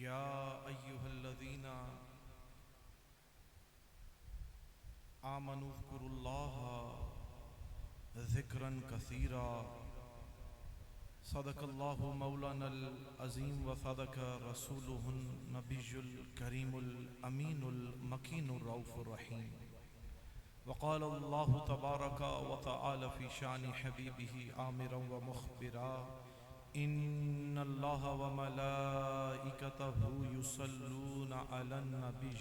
या अय्युहल्लज़ीना आमनुज़्कुरुल्लाह ज़िक्रन कसीरा सदक़ल्लाहु मौलानल अज़ीम व सदक़ रसूलुहुन नबियुल करीमुल अमीनुल मकीनुर रऊफ़ुर रहीम वक़ाल अल्लाहु तबारक व तआला फ़ी शानि हबीबिही आमिरन व मुख़बिरा इन्नल्लाह व मलाइकतहु युसल्लूना अलन नबी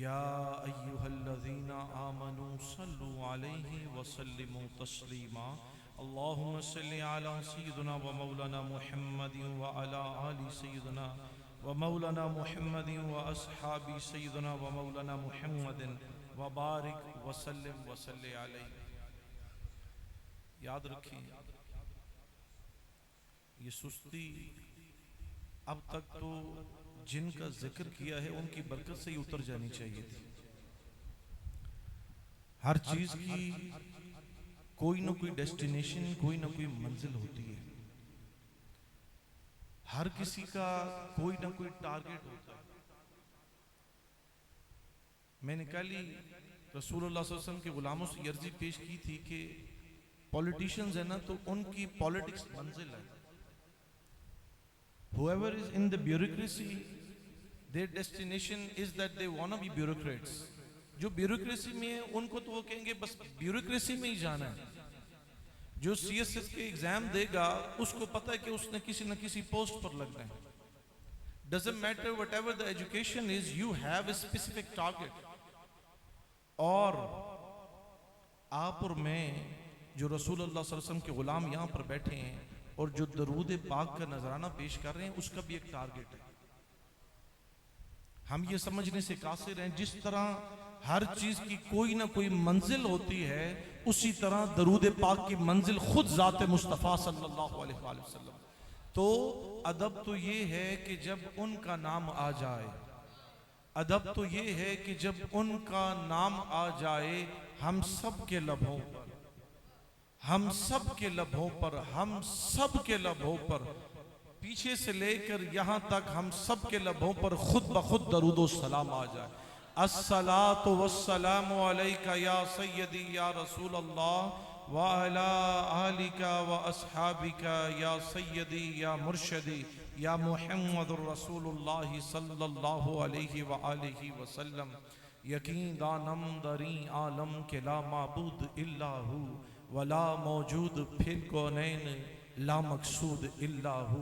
या अय्युहल्लज़ीना आमनू सल्लु अलैहि व सल्लिमू तस्लीमा अल्लाहुम्मा सल्लि अला सय्यिदिना व मौलाना मुहम्मदिन व अला आलि सय्यिदिना व मौलाना मुहम्मदिन व अस्हाबी सय्यिदिना व मौलाना मुहम्मदिन व बारिक व सल्लिम व सल्लि अलैहि। याद रखिए, ये सुस्ती अब तक तो जिनका जिक्र किया है उनकी बरकत से ही उतर जानी चाहिए थी। हर चीज की कोई ना कोई डेस्टिनेशन, कोई ना कोई मंजिल होती है। हर किसी का कोई ना कोई टारगेट होता है। मैंने कल ही रसूलुल्लाह सल्लल्लाहु अलैहि वसल्लम के गुलामों से अर्जी पेश की थी कि पॉलिटिशियंस है ना, तो उनकी पॉलिटिक्स मंजिल है। Whoever is in the bureaucracy, their destination is that they wanna be bureaucrats. जो ब्यूरोक्रेसी में है उनको तो वो कहेंगे बस ब्यूरोक्रेसी में ही जाना है। जो सीएसएस के एग्जाम देगा उसको पता है कि उसने किसी न किसी पोस्ट पर लगना है। Doesn't matter whatever the education is, you have a specific target. और आप और मैं जो रसूलुल्लाह सल्लल्लाहु अलैहि वसल्लम के गुलाम यहाँ पर बैठे हैं और जो दरूद पाक का नजराना पेश कर रहे हैं, उसका भी एक टारगेट है। हम ये समझने से कासिर हैं, जिस तरह हर चीज की कोई ना कोई मंजिल होती है, उसी तरह दरूद पाक की मंजिल खुद जाते मुस्तफ़ा सल्लल्लाहु अलैहि वसल्लम। तो अदब तो ये है कि जब उनका नाम आ जाए, अदब तो ये है कि जब उनका नाम आ जाए, हम सब के लबों पर, हम सब के लबों पर, हम सब के लबों पर, पीछे से लेकर यहां तक हम सब के लबों पर खुद ब खुद दरूदो सलाम आ जाए। अस्सलातु वस्सलामु अलैका या सय्यदी या रसूल अल्लाह व अला आलिका व अस्हाबिका या सय्यदी या मुर्शदी या मुहम्मदुर रसूलुल्लाह सल्लल्लाहु अलैहि व आलिहि वसल्लम। यकीन दानम दरी आलम के ला माबूद इल्लाहु वला मौजूद फिर कौनैन ला मकसूद इल्लाहु।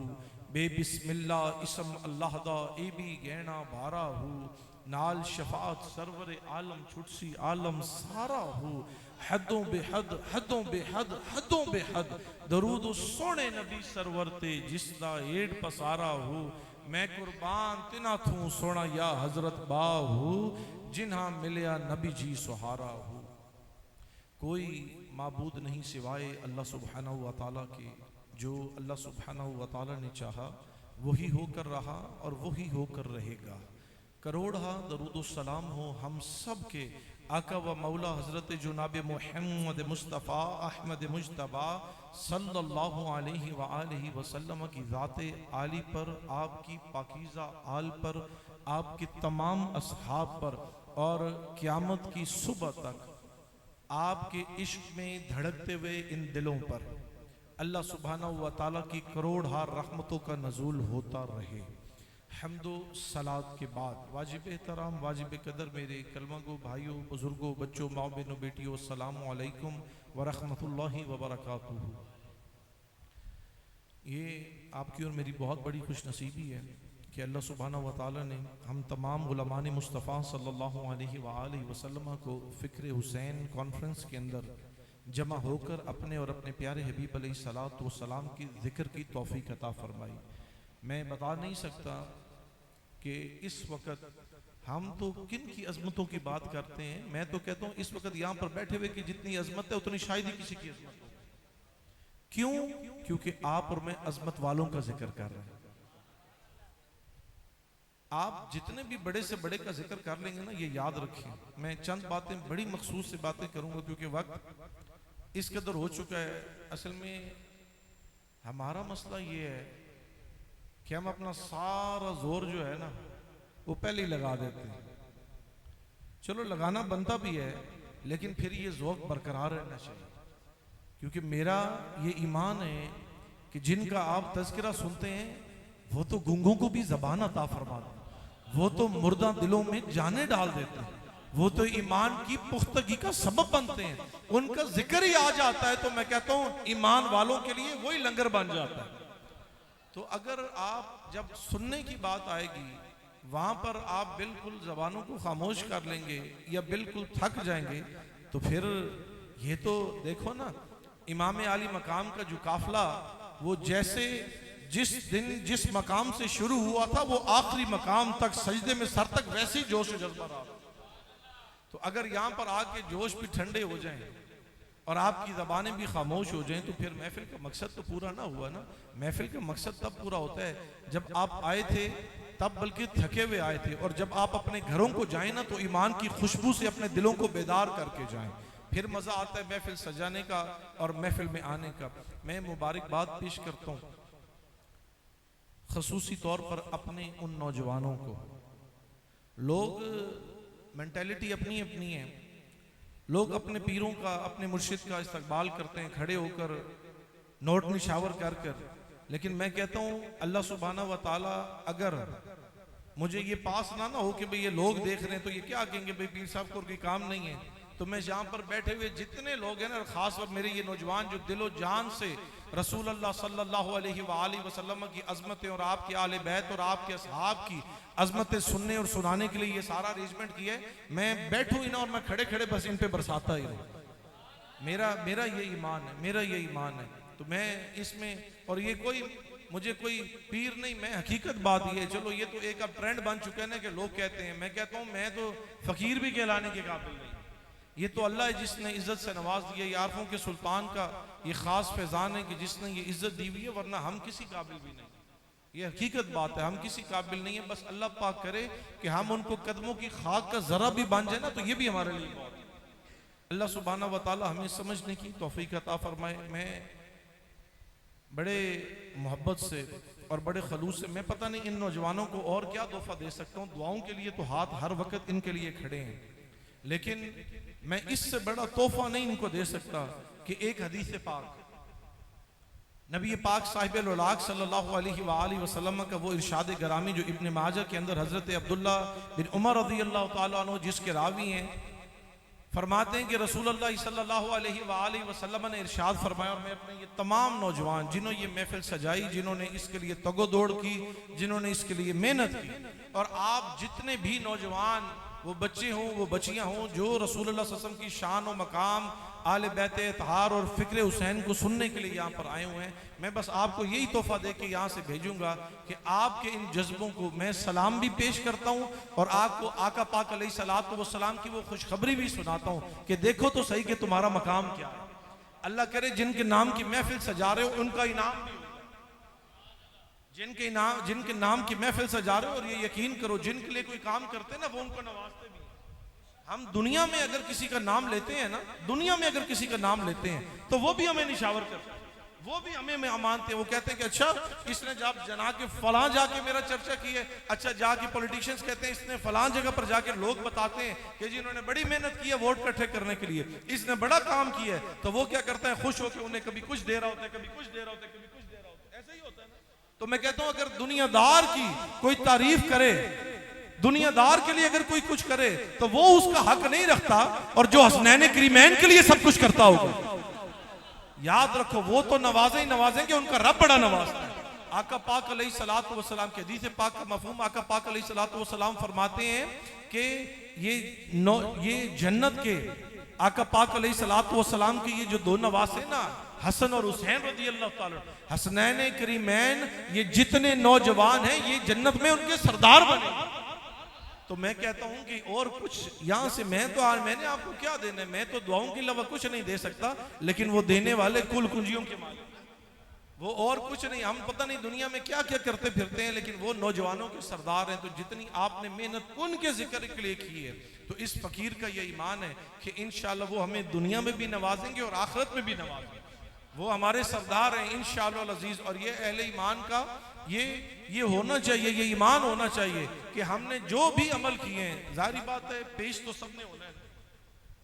बे बिस्मिल्लाह इसम अल्लाह दा ए भी गहना भारा हूँ, नाल शफात सरवर आलम छुटसी आलम सारा हूँ। हदों बेहद हदों बेहद हदों बेहद दरूद सोने नबी सरवर ते जिसदा एड पसारा हूँ। मैं कुर्बान तिना थू सोना या हजरत बाहू, जिन्हा मिलया नबी जी सुहारा हूँ। कोई माबूद नहीं सिवाय अल्लाह सुब्हानहू व तआला के। जो अल्लाह सुब्हानहू व तआला ने चाहा वही होकर रहा और वही होकर रहेगा। करोड़ा दरूद सलाम हो हम सब के आका व मौला हजरत जुनाब मुहम्मद मुस्तफ़ा अहमद मुज्तबा सल्लल्लाहु अलैहि व आलिहि वसल्लम की ज़ाते आली पर, आपकी पाकीज़ा आल पर, आपके तमाम असहाब पर और क़यामत की सुबह तक आपके इश्क में धड़कते हुए इन दिलों पर अल्लाह सुब्हानहू व तआला की करोड़ हार रहमतों का नज़ूल होता रहे। हम्दो सलात के बाद वाजिब एहतराम वाजिब कदर मेरे कलमा गो भाइयों, बुजुर्गों, बच्चों, माँ बहनों, बेटियों, अस्सलामु अलैकुम व रहमतुल्लाहि व बरकातुहू। ये आपकी और मेरी बहुत बड़ी खुशनसीबी है कि अल्लाह सुब्हानहू व तआला ने हम तमाम उलमाने मुस्तफ़ा सल्लल्लाहु अलैहि व आलिहि वसल्लम को फ़िक्र हुसैन कॉन्फ्रेंस के अंदर जमा होकर अपने और अपने प्यारे हबीब अलैहिस्सलातु वस्सलाम की ज़िक्र की तौफीक अता फरमाई। मैं बता नहीं सकता कि इस वक्त हम तो किन की अजमतों की बात करते हैं। मैं तो कहता हूँ इस वक्त यहाँ पर बैठे हुए की जितनी अजमत है उतनी शायद ही किसी की अजमत हो। क्यों? क्योंकि आप और मैं अजमत वालों का जिक्र कर रहे हैं। आप जितने भी बड़े से बड़े का जिक्र कर लेंगे ना, ये याद रखिए, मैं चंद बातें बड़ी मखसूस से बातें करूंगा क्योंकि वक्त इस कदर हो चुका है। असल में हमारा मसला ये है कि हम अपना सारा जोर जो है ना वो पहले ही लगा देते हैं। चलो लगाना बनता भी है, लेकिन फिर ये ज़ौक़ बरकरार रहना चाहिए, क्योंकि मेरा ये ईमान है कि जिनका आप तज़किरा सुनते हैं वो तो गूंगों को भी ज़बान अता फरमाते हैं, वो तो मुर्दा दिलों में जाने डाल देते हैं, वो तो ईमान की पुख्तगी का सबब बनते हैं। उनका जिक्र ही आ जाता है तो मैं कहता हूँ ईमान वालों के लिए वही लंगर बन जाता है। तो अगर आप जब सुनने की बात आएगी वहां पर आप बिल्कुल जबानों को खामोश कर लेंगे या बिल्कुल थक जाएंगे, तो फिर ये तो देखो ना, इमाम आली मकाम का जो काफिला वो जैसे जिस दिन जिस मकाम से शुरू हुआ था वो आखिरी मकाम तक सजदे में सर तक वैसे ही जोश जज्बा रहा। तो अगर यहाँ पर आके जोश भी ठंडे हो जाएं और आपकी ज़बानें भी खामोश हो जाएं तो फिर महफिल का मकसद तो पूरा ना हुआ ना। महफिल का मकसद तब पूरा होता है जब आप आए थे, तब बल्कि थके हुए आए थे, और जब आप अपने घरों को जाएं ना तो ईमान की खुशबू से अपने दिलों को बेदार करके जाएं, फिर मज़ा आता है महफिल सजाने का और महफिल में आने का। मैं मुबारकबाद पेश करता हूँ खसूसी तौर पर अपने उन नौजवानों को। लोग मेंटालिटी अपनी अपनी है, लोग अपने पीरों का, अपने मुर्शिद का इस्तकबाल करते हैं खड़े होकर, नोट निशावर कर कर, लेकिन मैं कहता हूँ अल्लाह सुब्हाना व तआला अगर मुझे ये पास ना हो कि भाई ये लोग देख रहे हैं तो ये क्या कहेंगे भाई पीर साहब को कोई काम नहीं है, तो मैं यहाँ पर बैठे हुए जितने लोग हैं ना, खास और मेरे ये नौजवान जो दिलो जान से रसूल अल्लाह सल्लल्लाहु अलैहि वसल्लम की अजमतें और आपके आले बैत और आपके असहाब की अजमतें सुनने और सुनाने के लिए ये सारा अरेंजमेंट किया है, मैं बैठूं ही ना और मैं खड़े खड़े बस इन पे बरसाता ही रहूं। मेरा ये ईमान है, मेरा ये ईमान है। तो मैं इसमें, और ये कोई मुझे कोई पीर नहीं, मैं हकीकत बात ये, चलो ये तो एक अब ट्रेंड बन चुका है ना कि लोग कहते हैं, मैं कहता हूँ मैं तो फकीर भी कहलाने के काबिल नहीं। ये तो अल्लाह है जिसने इज्जत से नवाज दिया, ये आरफों के सुल्तान का ये खास फैजान है कि जिसने ये इज्जत दी हुई है, वरना हम किसी काबिल भी नहीं। ये हकीकत बात है, हम किसी काबिल नहीं है। बस अल्लाह पाक करे कि हम उनको कदमों की खाक का जरा भी बन जाए ना, तो ये भी हमारे लिए बहुत है। अल्लाह सुब्हाना व तआला हमें समझने की तौफीक अता फरमाए। मैं बड़े मोहब्बत से और बड़े खलूस से, मैं पता नहीं इन नौजवानों को और क्या तोहफा दे सकता हूँ। दुआओं के लिए तो हाथ हर वक्त इनके लिए खड़े हैं, लेकिन मैं इससे बड़ा तोहफा नहीं इनको दे सकता कि एक हदीस पाक, नबी पाक साहिब उलाक सल्लल्लाहु अलैहि वसल्लम का वो इरशाद गरामी जो इब्न माजा के अंदर हजरत अब्दुल्ला बिन उमर रज़ियल्लाहु ताला अन्हु जिसके रावी हैं, फरमाते हैं कि रसूलुल्लाह सल्लल्लाहु अलैहि वसल्लम ने इरशाद फरमाया, और मैं अपने ये तमाम नौजवान जिन्होंने ये महफिल सजाई, जिन्होंने इसके लिए तगो दौड़ की, जिन्होंने इसके लिए मेहनत की, और आप जितने भी नौजवान, वो बच्चे हों वो बच्चियां हों, जो रसूलुल्लाह सल्लल्लाहु अलैहि वसल्लम की शान व मकाम, आले बैत इत्हार और फ़िक्र हुसैन को सुनने के लिए यहाँ पर आए हुए हैं, मैं बस आपको यही तोहफा दे के यहाँ से भेजूंगा कि आपके इन जज्बों को मैं सलाम भी पेश करता हूँ और आपको आका पाक अलैहिस्सलातु वस्सलाम की वो खुशखबरी भी सुनाता हूँ कि देखो तो सही कि तुम्हारा मकाम क्या है। अल्लाह करे जिनके नाम की महफिल सजा रहे हो उनका इनाम भी, जिनके नाम की महफिल सजा रहे हो, और ये यकीन करो जिनके लिए कोई काम करते हैं ना वो उनको नवाजते भी। हम दुनिया में अगर किसी का नाम लेते हैं ना, दुनिया में अगर किसी का नाम लेते हैं तो वो भी हमें निशावर करते हैं, वो भी हमें मानते हैं। वो कहते हैं कि अच्छा इसने जब जना के फलां जाके मेरा चर्चा की है, अच्छा जाके पॉलिटिशियंस कहते हैं इसने फलां जगह पर जाके, लोग बताते हैं कि जिन्होंने बड़ी मेहनत की है वोट इकट्ठे करने के लिए, इसने बड़ा काम किया है, तो वो क्या करता है खुश होकर उन्हें कभी कुछ दे रहा होता है, कभी कुछ दे रहा होता है, कभी कुछ दे रहा होता है, ऐसा ही होता है ना। तो मैं कहता हूं अगर दुनियादार की कोई तारीफ करे, दुनियादार के लिए अगर कोई कुछ करे तो वो उसका हक नहीं रखता, और जो हसनैन करीमैन के लिए सब कुछ करता होगा, याद रखो वो तो नवाजे ही नवाजेंगे, उनका रब बड़ा नवाजता है। आका पाक अलैहिस्सलातु वस्सलाम के हदीस पाक का मफहूम, आका पाक अलैहिस्सलातु वस्सलाम फरमाते हैं कि ये जन्नत के आका पाक अलैहिस्सलातु वस्सलाम के ये जो दो नवासे ना, हसन और हुसैन रज़ियल्लाहु ताला, हसनैन करीमैन, ये जितने नौजवान हैं ये जन्नत में उनके सरदार बने। तो मैं कहता हूं कि और कुछ यहां से मैं तो आज मैंने आपको क्या देना है, मैं तो दुआओं के अलावा कुछ नहीं दे सकता, लेकिन वो देने वाले कुल कुंजियों के मालिक, वो और कुछ नहीं। हम पता नहीं दुनिया में क्या क्या करते फिरते हैं, लेकिन वो नौजवानों के सरदार हैं। तो जितनी आपने मेहनत उनके जिक्र के लिए की है, तो इस फकीर का ये ईमान है कि इंशाअल्लाह वो हमें दुनिया में भी नवाजेंगे और आखिरत में भी नवाजेंगे। वो हमारे सरदार हैं इंशाअल्लाह अजीज। और ये अहले ईमान का ये होना चाहिए, ये ईमान होना चाहिए कि हमने जो भी अमल किए हैं, जाहिर बात है पेश तो सबने होना है,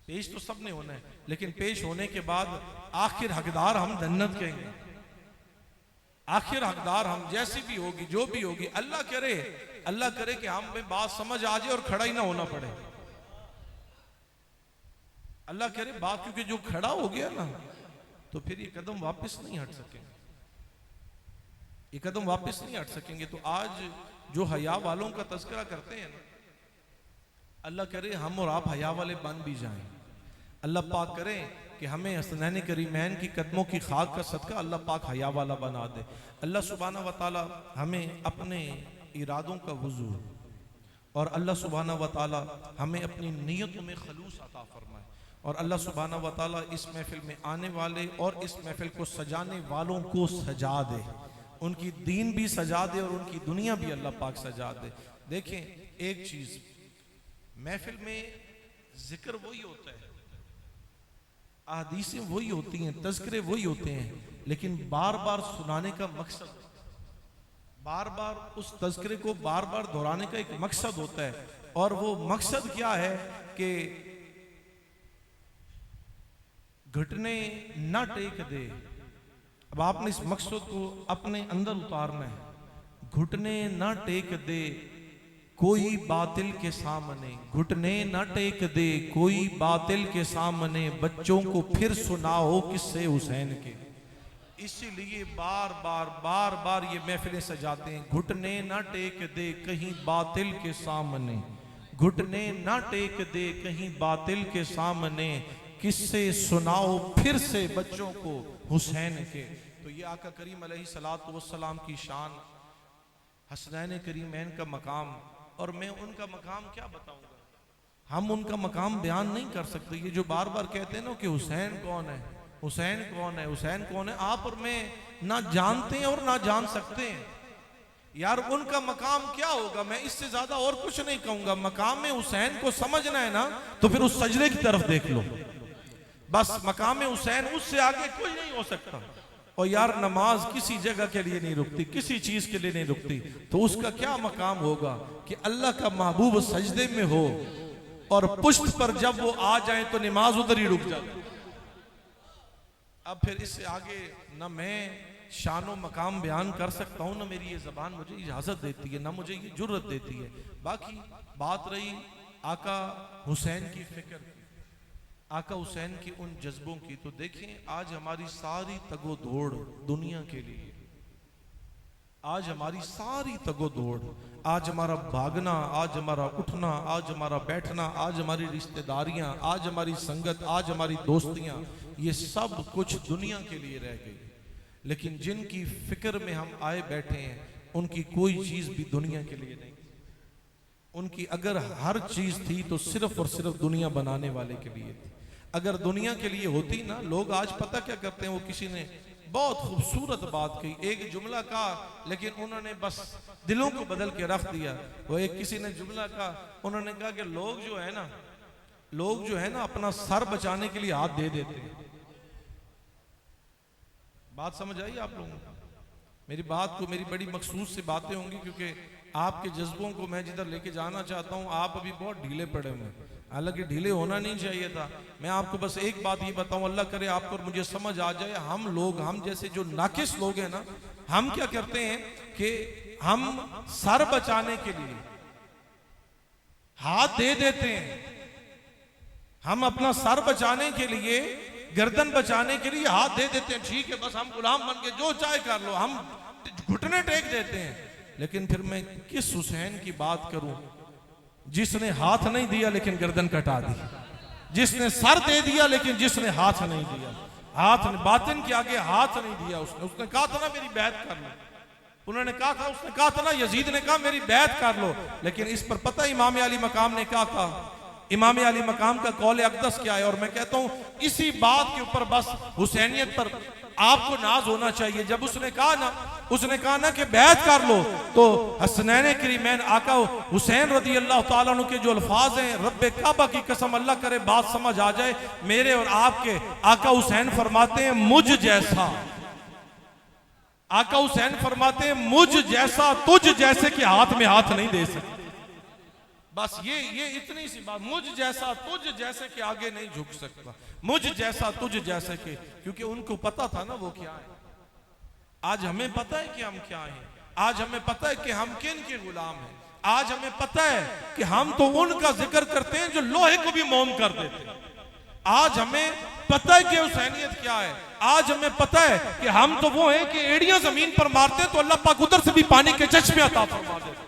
पेश तो सबने होना है, लेकिन पेश होने के बाद आखिर हकदार हम जन्नत के हैं। आखिर हकदार हम जैसी भी होगी, जो भी होगी, अल्लाह करे कि हमें बात समझ आ जाए और खड़ा ही ना होना पड़े। अल्लाह करे बात, क्योंकि जो खड़ा हो गया ना तो फिर ये कदम वापस नहीं हट सकेंगे, ये कदम वापस नहीं हट सकेंगे। तो आज जो हया वालों का तज़किरा करते हैं ना, अल्लाह करे हम और आप हया वाले बन भी जाएं। अल्लाह पाक करे कि हमें हसनैन करीमैन की कदमों की खाक का सदका अल्लाह पाक हया वाला बना दे। अल्लाह सुब्हाना व तआला हमें अपने इरादों का वुज़ू और अल्लाह सुब्हाना व तआला हमें अपनी नीयतों में खलूस अता फरमाए। और अल्लाह सुब्हाना व तआला इस महफिल में आने वाले और इस महफिल को सजाने वालों को सजा दे, उनकी दीन भी सजा दे और उनकी दुनिया भी अल्लाह पाक सजा दे। देखें एक चीज, महफिल में जिक्र वही होता है, अहदीसें वही होती हैं, तज़किरे वही होते हैं, लेकिन बार बार सुनाने का मकसद, बार बार उस तज़किरे को बार बार दोहराने का एक मकसद होता है। और वो मकसद क्या है कि घुटने ना टेक दे। अब आपने इस मकसद को अपने अंदर उतारना है। घुटने ना टेक दे कोई बातिल के सामने, घुटने न टेक दे कोई बातिल के सामने, बच्चों को फिर सुनाओ किस्से हुसैन के। इसीलिए बार बार ये महफिलें सजाते हैं। घुटने न टेक दे कहीं बातिल के सामने, घुटने न टेक दे कहीं बातिल के सामने, किस्से सुनाओ फिर से बच्चों को हुसैन के। तो ये आका करीम अलैहिस्सलातु वस्सलाम की शान, हसनैन करीमैन का मकाम, और मैं उनका मकाम क्या बताऊंगा, हम उनका मकाम बयान नहीं कर सकते। ये जो बार बार कहते हैं ना कि हुसैन कौन है, हुसैन कौन है, हुसैन कौन है, आप और मैं ना जानते हैं और ना जान सकते हैं। यार उनका मकाम क्या होगा, मैं इससे ज्यादा और कुछ नहीं कहूंगा। मकाम हुसैन को समझना है ना तो फिर उस सजदे की तरफ देख लो, बस मकाम हुसैन, उससे आगे कोई नहीं हो सकता। और यार नमाज किसी जगह के लिए नहीं रुकती, किसी चीज के लिए नहीं रुकती, तो उसका क्या मकाम होगा कि अल्लाह का महबूब सजदे में हो और पुश्त पर जब वो आ जाए तो नमाज उधर ही रुक जाती। अब फिर इससे आगे ना मैं शानो मकाम बयान कर सकता हूं, ना मेरी ये जबान मुझे इजाजत देती है, ना मुझे ये जुर्रत देती है। बाकी बात रही आका हुसैन की फिक्र, आका हुसैन की उन जज्बों की, तो देखें आज हमारी सारी तगोदौड़ दुनिया के लिए, आज हमारी सारी तगोदौड़, आज हमारा भागना, आज हमारा उठना, आज हमारा बैठना, आज हमारी रिश्तेदारियां, आज हमारी संगत, आज हमारी दोस्तियां, ये सब कुछ दुनिया के लिए रह गई। लेकिन जिनकी फिक्र में हम आए बैठे हैं उनकी कोई चीज भी दुनिया के लिए नहीं। उनकी अगर हर चीज थी तो सिर्फ और सिर्फ दुनिया बनाने वाले के लिए थी। अगर दुनिया के लिए होती ना, लोग आज पता क्या करते हैं, वो किसी ने बहुत खूबसूरत बात कही, एक जुमला कहा, लेकिन उन्होंने बस दिलों को बदल के रख दिया। वो एक किसी ने जुमला कहा, उन्होंने कहा कि लोग जो है ना अपना सर बचाने के लिए हाथ दे देते हैं। बात समझ आई आप लोगों को? मेरी बात को, मेरी बड़ी मखसूस से बातें होंगी, क्योंकि आपके जज्बों को मैं जिधर लेके जाना चाहता हूं, आप अभी बहुत ढीले पड़े हुए हैं। हालांकि ढीले होना नहीं चाहिए था। मैं आपको बस एक बात ये बताऊं, अल्लाह करे आपको और मुझे समझ आ जाए, हम जैसे जो नाकिस लोग हैं ना, हम क्या करते हैं कि हम सर बचाने के लिए हाथ दे देते हैं। हम अपना सर बचाने के लिए, गर्दन बचाने के लिए हाथ दे देते हैं। ठीक है, बस हम गुलाम बन के जो चाहे कर लो, हम घुटने टेक देते हैं। लेकिन फिर मैं किस हुसैन की बात करूं जिसने हाथ नहीं दिया लेकिन गर्दन कटा दी, जिसने सर दे दिया लेकिन जिसने हाथ नहीं दिया, हाथ बातिन के आगे हाथ नहीं दिया। उसने कहा था ना मेरी बैत कर लो, उन्होंने कहा था, उसने कहा था ना, यजीद ने कहा मेरी बैत कर लो। लेकिन इस पर पता इमाम अली मकाम ने क्या कहा? इमाम अली मकाम का कौल अक़दस क्या है? और मैं कहता हूं इसी बात के ऊपर बस हुसैनियत पर आपको नाज होना चाहिए। जब उसने कहा ना उसने कहा ना कि बैत कर लो, तो हसनैन करीमैन आका हुसैन रदी अल्लाह ताला अन्हु के जो अल्फाज हैं, रब्बे काबा की कसम, अल्लाह करे बात समझ आ जाए, मेरे और आपके आका हुसैन फरमाते हैं मुझ जैसा, आका हुसैन फरमाते हैं मुझ जैसा तुझ जैसे कि हाथ में हाथ नहीं दे सकते। बस ये इतनी सी बात, मुझ जैसा तुझ जैसे के आगे नहीं झुक सकता, मुझ जैसा तुझ जैसे के, क्योंकि उनको पता था ना वो क्या है। आज हमें पता है कि हम क्या हैं, आज हमें पता है कि हम किन के गुलाम हैं, आज हमें पता है कि हम तो उनका जिक्र करते हैं जो लोहे को भी मोम कर देते हैं। आज हमें पता है कि हुसैनियत क्या है, आज हमें पता है कि हम तो वो हैं कि एड़ियां जमीन पर मारते हैं तो अल्लाह पाक उधर से भी पानी के चश्मे अता फरमा देते,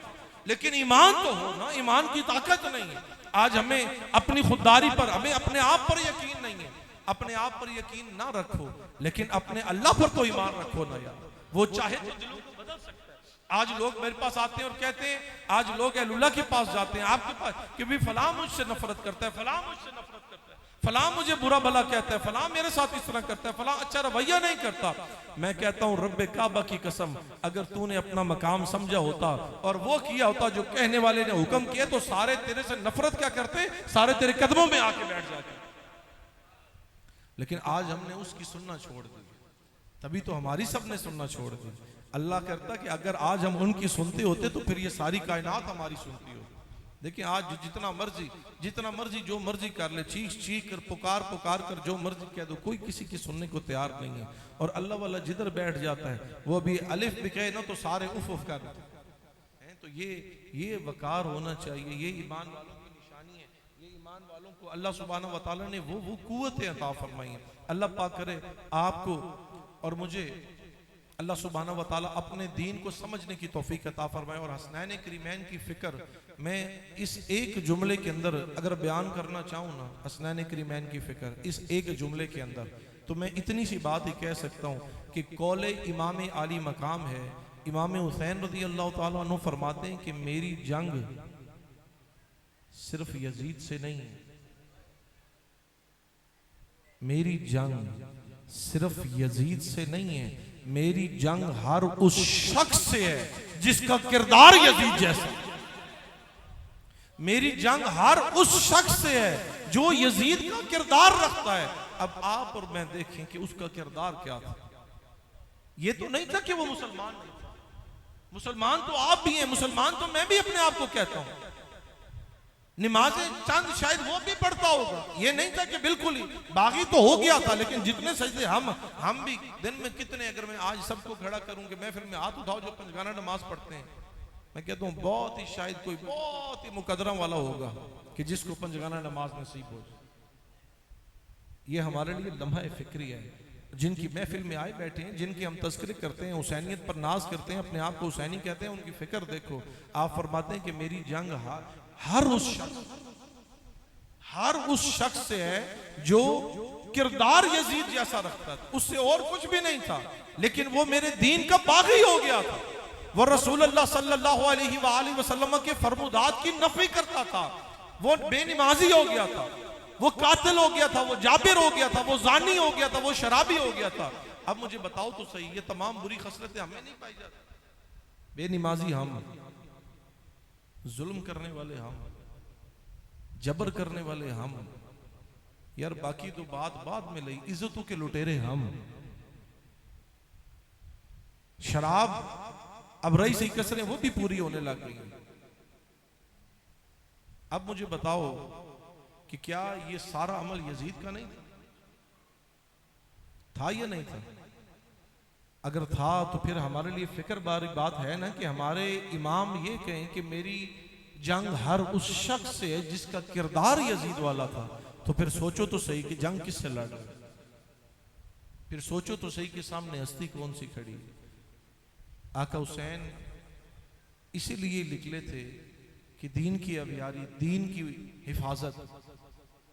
लेकिन ईमान तो हो ना, ईमान की ताकत नहीं है। आज हमें अपनी खुददारी पर, हमें अपने आप पर यकीन नहीं है। अपने आप पर यकीन ना रखो, लेकिन अपने अल्लाह पर तो ईमान रखो ना यार, वो चाहे तो दिलों को बदल सकता है। आज लोग मेरे पास आते हैं और कहते हैं, आज लोग अल्लाह के पास जाते हैं आपके पास कि भी फलां मुझसे नफरत करता है, फलां मुझसे नफरत करता है, फलां मुझे बुरा भला कहता है, फलां मेरे साथ इस तरह करता है, फलां अच्छा रवैया नहीं करता। मैं कहता हूं रब्बे काबा की कसम, अगर तूने अपना मकाम समझा होता और वो किया होता जो कहने वाले ने हुक्म किया, तो सारे तेरे से नफरत क्या करते, सारे तेरे कदमों में आके बैठ जाते। लेकिन आज हमने उसकी सुनना छोड़ दी, तभी तो हमारी सबने सुनना छोड़ दी। अल्लाह करता कि अगर आज हम उनकी सुनते होते तो फिर ये सारी कायनात हमारी सुनती होती। देखिए आज जितना मर्जी जो मर्जी कर ले, चीख चीख कर पुकार कर जो मर्जी कह दो, कोई किसी की सुनने को तैयार नहीं है। और अल्लाह वाला जिधर बैठ जाता है वो भी अलिफ भी कहे ना तो सारे उफ उफ कर देते हैं। तो ये वकार होना चाहिए, ये ईमान वालों की निशानी है। ये ईमान वालों को अल्लाह सुब्हानहू व तआला ने वो कुव्वतें अता फरमाई हैं। अल्लाह पाक करे आपको और मुझे अल्लाह सुब्हानहू व तआला अपने दीन को समझने की तौफीक अता फरमाए। और हसनैन करीमैन की फिक्र मैं इस एक जुमले के अंदर अगर बयान करना चाहूँ ना, हसनैन करीमैन की फिक्र इस एक जुमले के अंदर, तो मैं इतनी सी बात ही कह सकता हूँ कि कौले इमाम आली मकाम है। इमाम हुसैन रज़ी अल्लाह ताला अन्हु फरमाते हैं कि मेरी जंग सिर्फ यजीद से नहीं है, मेरी जंग सिर्फ यजीद से नहीं है, मेरी जंग हर उस शख्स से है जिसका किरदार यजीद जैसा। मेरी जंग हर उस शख्स से है जो यजीद का किरदार रखता है। अब आप और मैं देखें कि उसका किरदार क्या था। ये तो नहीं था कि वो मुसलमान नहीं था, मुसलमान तो आप भी हैं, मुसलमान तो मैं भी अपने आप को कहता हूं, नमाजें चंद शायद वो भी पढ़ता होगा। ये नहीं था कि बिल्कुल ही बागी तो हो गया था, लेकिन जितने सजदे हम भी दिन में कितने, अगर मैं आज सबको खड़ा करूं कि महफिल में हाथ उठाओ जो पंजगाना नमाज पढ़ते हैं, मैं कहता हूं बहुत ही शायद कोई बहुत ही मुकदरा वाला होगा कि जिसको पंजगाना नमाज नसीब हो। ये हमारे लिए लम्हा फिक्री है। जिनकी महफिल में आए बैठे हैं, जिनकी हम तस्करी करते हैं, हुसैनियत पर नाज करते हैं, अपने आप को हुसैनी कहते हैं, उनकी फिक्र देखो। आप फरमाते हैं कि मेरी जंग हर उस शख्स से है जो किरदार यजीद जैसा रखता था, उससे और कुछ भी नहीं था, लेकिन वो मेरे दीन का बागी हो गया था। वो रसूल अल्लाह सल्लल्लाहु अलैहि वसल्लम के फरमुदात की नफी करता था, वो बेनमाजी हो गया था, वो कातिल हो गया था, वो जाबिर हो गया था, वो जानी हो गया था, वो शराबी हो गया था। अब मुझे बताओ तो सही, ये तमाम बुरी खसलतें हमें नहीं पाई जाती। बेनमाजी हम, जुल्म करने वाले हम, जबर करने वाले हम, यार बाकी तो बात बाद में लई, इज्जतों के लुटेरे हम। शराब अब रही सही कसरें वो भी पूरी होने लग गई। अब मुझे बताओ कि क्या ये सारा अमल यजीद का नहीं था या नहीं था? अगर था तो फिर हमारे लिए फिक्र बारी बात है ना कि हमारे इमाम ये कहें कि मेरी जंग हर उस शख्स से है जिसका किरदार यजीद वाला था। तो फिर सोचो तो सही कि जंग किससे लड़ रहे, फिर सोचो तो सही कि सामने हस्ती कौन सी खड़ी। आका हुसैन इसीलिए निकले थे कि दीन की अबियारी, दीन की हिफाजत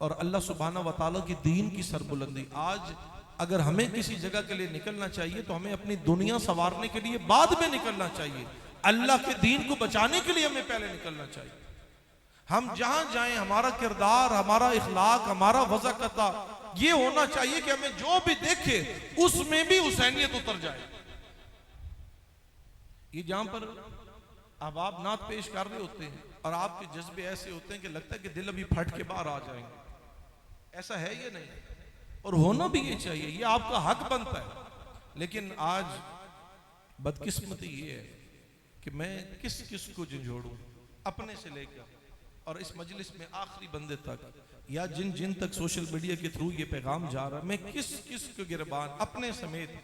और अल्लाह सुब्हानहू व तआला की दीन की सरबुलंदी। आज अगर हमें किसी जगह के लिए निकलना चाहिए तो हमें अपनी दुनिया संवारने के लिए बाद में निकलना चाहिए, अल्लाह के दीन को बचाने के लिए हमें पहले निकलना चाहिए। हम जहां जाएं हमारा किरदार, हमारा इखलाक, हमारा वज़ाकता ये होना चाहिए कि हमें जो भी देखे उसमें भी हुसैनियत उतर जाए। ये जहां पर अब आप नात पेश कर रहे होते हैं और आपके जज्बे ऐसे होते हैं कि लगता है कि दिल अभी फट के बाहर आ जाएंगे, ऐसा है ये नहीं, और होना भी ये चाहिए, ये आपका हक बनता है। लेकिन आज बदकिस्मती ये है कि मैं किस किस को झंझोड़ूं, अपने से लेकर और इस मजलिस में आखिरी बंदे तक, या जिन जिन तक सोशल मीडिया के थ्रू ये पैगाम जा रहा है, मैं किस किस को गिरबान अपने समेत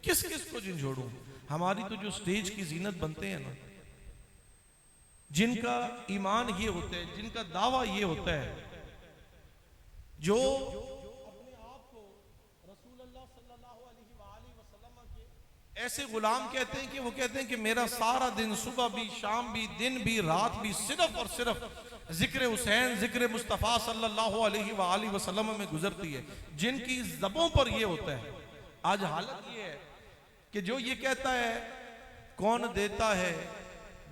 किस किस को झंझोड़ूं। हमारी तो जो स्टेज की जीनत बनते हैं ना, जिनका ईमान ये होता है, जिनका दावा ये होता है, जो अपने आप को रसूलुल्लाह सल्लल्लाहु अलैहि वसल्लम के ऐसे गुलाम कहते हैं कि वो कहते हैं कि मेरा सारा दिन, सुबह भी, शाम भी, दिन भी, रात भी सिर्फ और सिर्फ जिक्र हुसैन, जिक्र मुस्तफ़ा सल्लल्लाहु अलैहि वसल्लम में गुजरती है, जिनकी ज़बानों पर ये होता है। आज हालत ये है कि जो ये कहता है कौन देता है,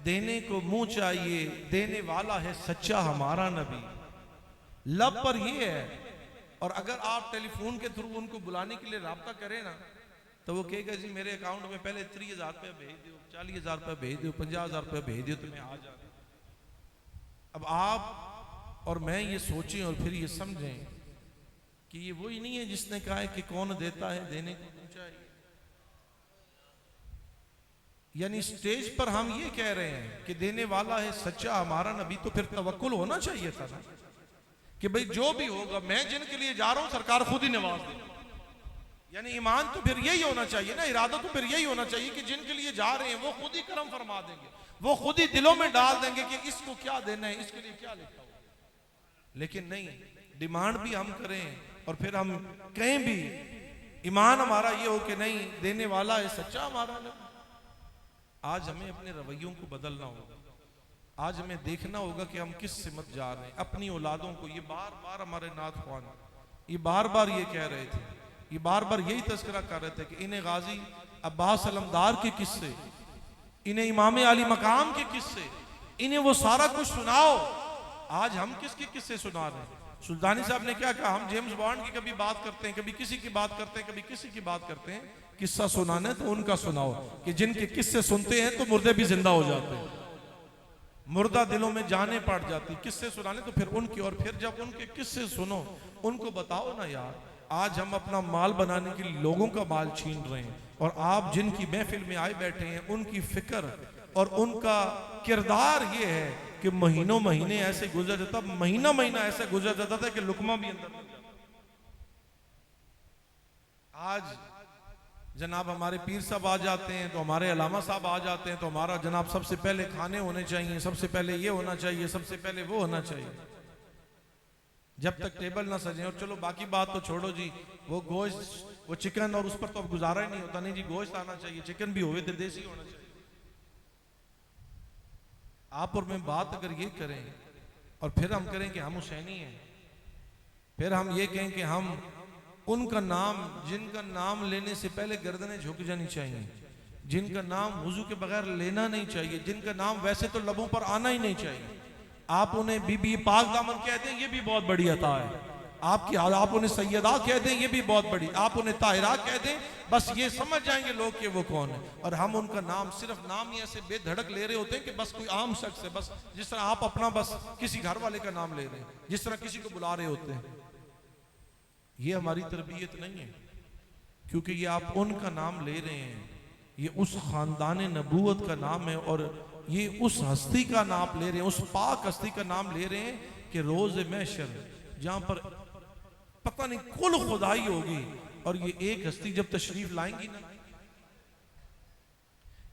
देने को मुंह चाहिए, देने वाला है सच्चा हमारा नबी, लब पर ये है। और अगर आप टेलीफोन के थ्रू उनको बुलाने के लिए राब्ता करें ना, तो वो कहेगा जी मेरे अकाउंट में पहले 30,000 रुपया भेज दो, 40,000 रुपया भेज दो, 50,000 रुपया भेज दो, तो मैं आ जाऊँ। अब आप और मैं ये सोचें और फिर ये समझें कि ये वही नहीं है जिसने कहा है कि कौन देता है, देने को मुंह चाहिए। यानी स्टेज पर हम ये कह रहे हैं कि देने वाला है सच्चा हमारा नबी, तो फिर तवक्कुल होना चाहिए था ना कि भाई जो भी होगा, मैं जिनके लिए जा रहा हूं सरकार खुद ही नवाज दे। यानी ईमान तो फिर यही होना चाहिए ना, इरादा तो फिर यही होना चाहिए कि जिनके लिए जा रहे हैं वो खुद ही करम फरमा देंगे, वो खुद ही दिलों में डाल देंगे कि इसको क्या देना है, इसके लिए क्या लिखा हो। लेकिन नहीं, डिमांड भी हम करें और फिर हम कहें भी, ईमान हमारा ये हो कि नहीं, देने वाला है सच्चा हमारा नबी। आज हमें अपने रवैयों को बदलना होगा, आज हमें देखना होगा कि हम किस सिमत जा रहे हैं। अपनी औलादों को, ये बार बार हमारे नाथ ख्वान ये बार बार ये कह रहे थे, ये बार बार यही तस्करा कर रहे थे कि इन्हें गाजी अब्बास अलमदार के किस्से, इन्हें इमाम अली मकाम के किस्से, इन्हें वो सारा कुछ सुनाओ। आज हम किसके किस्से सुना रहे हैं? सुल्तानी साहब ने क्या कहा, हम जेम्स बॉन्ड की कभी बात करते हैं, कभी किसी की बात करते हैं, कभी किसी की बात करते हैं। किस्सा सुनाना है तो उनका सुनाओ, कि जिनके किस्से सुनते हैं तो मुर्दे भी जिंदा हो जाते हैं, मुर्दा दिलों में जाने पड़ जाती। किस्से सुनाने तो फिर उनके, और फिर जब उनके किस्से सुनो उनको बताओ ना यार। आज हम अपना माल बनाने के लिए लोगों का माल छीन रहे हैं, और आप जिनकी महफिल में आए बैठे हैं उनकी फिक्र और उनका किरदार ये है कि महीनों महीने ऐसे गुजर जाता, महीना महीना ऐसे गुजर जाता था कि लुकमा भी अंदर नहीं जाता। आज जनाब हमारे पीर साहब आ जाते हैं, तो हमारे अलामा साहब आ जाते हैं, तो हमारा जनाब सबसे पहले खाने होने चाहिए, सबसे पहले ये होना चाहिए, सबसे पहले वो होना चाहिए। जब तक टेबल ना सजे, और चलो बाकी बात तो छोड़ो जी, वो गोश्त, वो चिकन, और उस पर तो अब गुजारा ही नहीं होता। नहीं जी, गोश्त आना चाहिए, चिकन भी होवे तो देसी होना चाहिए। आप और मैं बात अगर ये करें और फिर हम करें कि हम हुसैनी हैं, फिर हम ये कहें कि हम उनका नाम, जिनका नाम लेने से पहले गर्दनें झुक जानी चाहिए, जिनका नाम वुजू के बगैर लेना नहीं चाहिए, जिनका नाम वैसे तो लबों पर आना ही नहीं चाहिए। आप उन्हें बीबी पाक दामन कह दें, ये भी बहुत बड़ी अता है आपकी। आप उन्हें सैयदा कह दें, ये भी बहुत बड़ी। आप उन्हें ताहिरा कह दें, बस ये समझ जाएंगे लोग कि वो कौन है। और हम उनका नाम, सिर्फ नाम ही ऐसे बेधड़क ले रहे होते हैं कि बस कोई आम शख्स है, बस जिस तरह आप अपना बस किसी घर वाले का नाम ले रहे हैं, जिस तरह किसी को बुला रहे होते हैं। ये हमारी तरबियत नहीं है, क्योंकि ये आप उनका नाम ले रहे हैं, ये उस खानदान नबूवत का नाम है, और ये उस हस्ती का नाम ले रहे हैं, उस पाक हस्ती का नाम ले रहे हैं कि रोज महशर, जहां पर पता नहीं कुल खुदाई होगी, और ये एक हस्ती जब तशरीफ लाएंगी ना,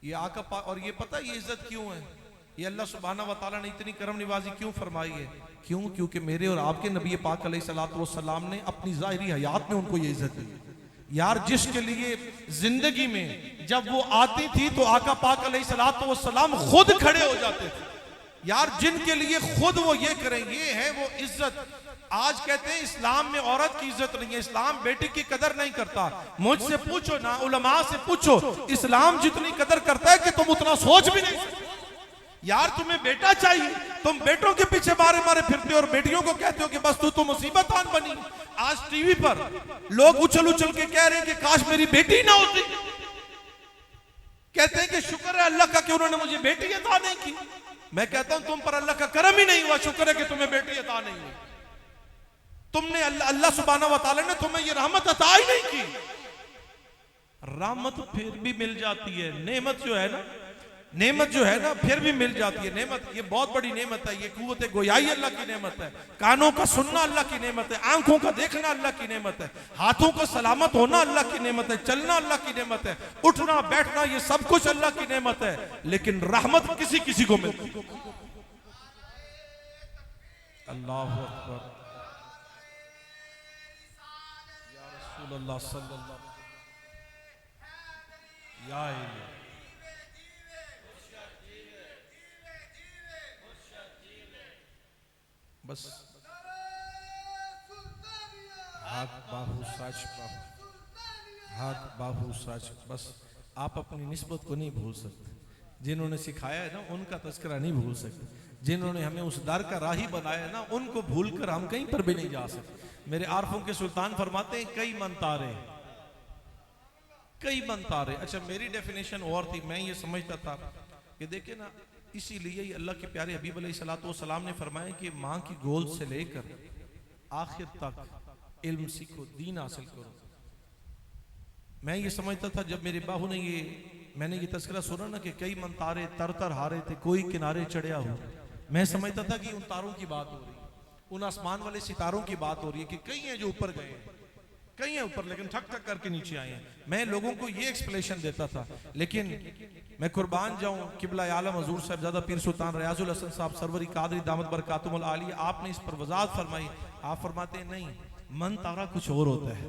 ये आका पाक, और ये पता ये इज्जत क्यों है, ये अल्लाह सुब्हाना व तआला ने इतनी करम निवाजी क्यों फरमाई है? क्यों? क्योंकि मेरे और आपके नबी पाक अलैहिस्सलातु वस्सलाम ने अपनी ज़ाहिरी हयात में उनको ये इज्जत दी। यार जिसके लिए जिंदगी में जब वो आती थी तो आका पाक अलैहिस्सलातु वस्सलाम खुद खड़े हो जाते थे। यार जिनके लिए खुद वो ये करें, ये है वो इज्जत। आज कहते हैं इस्लाम में औरत की इज्जत नहीं है, इस्लाम बेटी की कदर नहीं करता। मुझसे पूछो ना, उलमा से पूछो, इस्लाम जितनी कदर करता है कि तुम उतना सोच भी नहीं सकते। यार तुम्हें बेटा चाहिए, तुम बेटों के पीछे मारे मारे फिरते हो, और बेटियों को कहते हो कि बस तू तो मुसीबत आन बनी। आज टीवी पर लोग उछल उछल के कह रहे हैं कि काश मेरी बेटी ना होती। कहते हैं कि शुक्र है अल्लाह का कि उन्होंने मुझे बेटी अता नहीं की। मैं कहता हूं तुम पर अल्लाह का करम ही नहीं हुआ, शुक्र है कि तुम्हें बेटी अता नहीं हुई। तुमने अल्लाह सुब्हानहू व तआला ने तुम्हें ये रहमत अता ही नहीं की। रहमत फिर भी मिल जाती है, नेमत जो है ना, नेमत जो है ना फिर भी मिल जाती है। नेमत ये बहुत बड़ी नेमत है, ये कुव्वत गोयाई अल्लाह की नेमत है, कानों का सुनना अल्लाह की नेमत है, आंखों का देखना अल्लाह की नेमत है, हाथों का सलामत होना अल्लाह की नेमत है, चलना अल्लाह की नेमत है, उठना बैठना ये सब कुछ अल्लाह की नेमत है। लेकिन रहमत किसी किसी को मिलती है। अल्लाहु अकबर, या रसूल अल्लाह सल्लल्लाहु या इलाही। बस हाथ बाहू सच बाहू, हाथ बाहू सच। बस आप अपनी निस्बत को नहीं भूल सकते, जिन्होंने सिखाया है ना उनका तस्करा नहीं भूल सकते, जिन्होंने हमें उस दर का राही बनाया है ना उनको भूलकर हम कहीं पर भी नहीं जा सकते। मेरे आरफों के सुल्तान फरमाते हैं कई मनतारे, कई मनतारे। अच्छा मेरी डेफिनेशन और थी, मैं ये समझता था कि देखिए ना, इसीलिए अल्लाह के प्यारे हबीब अलैहिस्सलातु वस्सलाम ने फरमाया कि माँ की गोद से लेकर आखिर तक इल्म सीखो, दीन हासिल करो। मैं ये समझता था जब मेरे बाहू ने मैंने ये तस्करा सुना ना कि कई मनतारे तर तर हारे थे, कोई किनारे चढ़िया हो, मैं समझता था कि उन तारों की बात हो रही है, उन आसमान वाले सितारों की बात हो रही है कि कई हैं जो ऊपर गए, कई हैं ऊपर लेकिन ठक ठक करके नीचे आए हैं। मैं लोगों को ये एक्सप्लेनेशन देता था, लेकिन मैं कुर्बान जाऊं किबला आलम हजूर साहबजादा पीर सुल्तान रियाजुल हसन साहब सरवरी कादरी दामत बरकातुहुल आली, आपने इस पर वजाहत फरमाई। आप फरमाते हैं नहीं, मन तारा कुछ और होता है।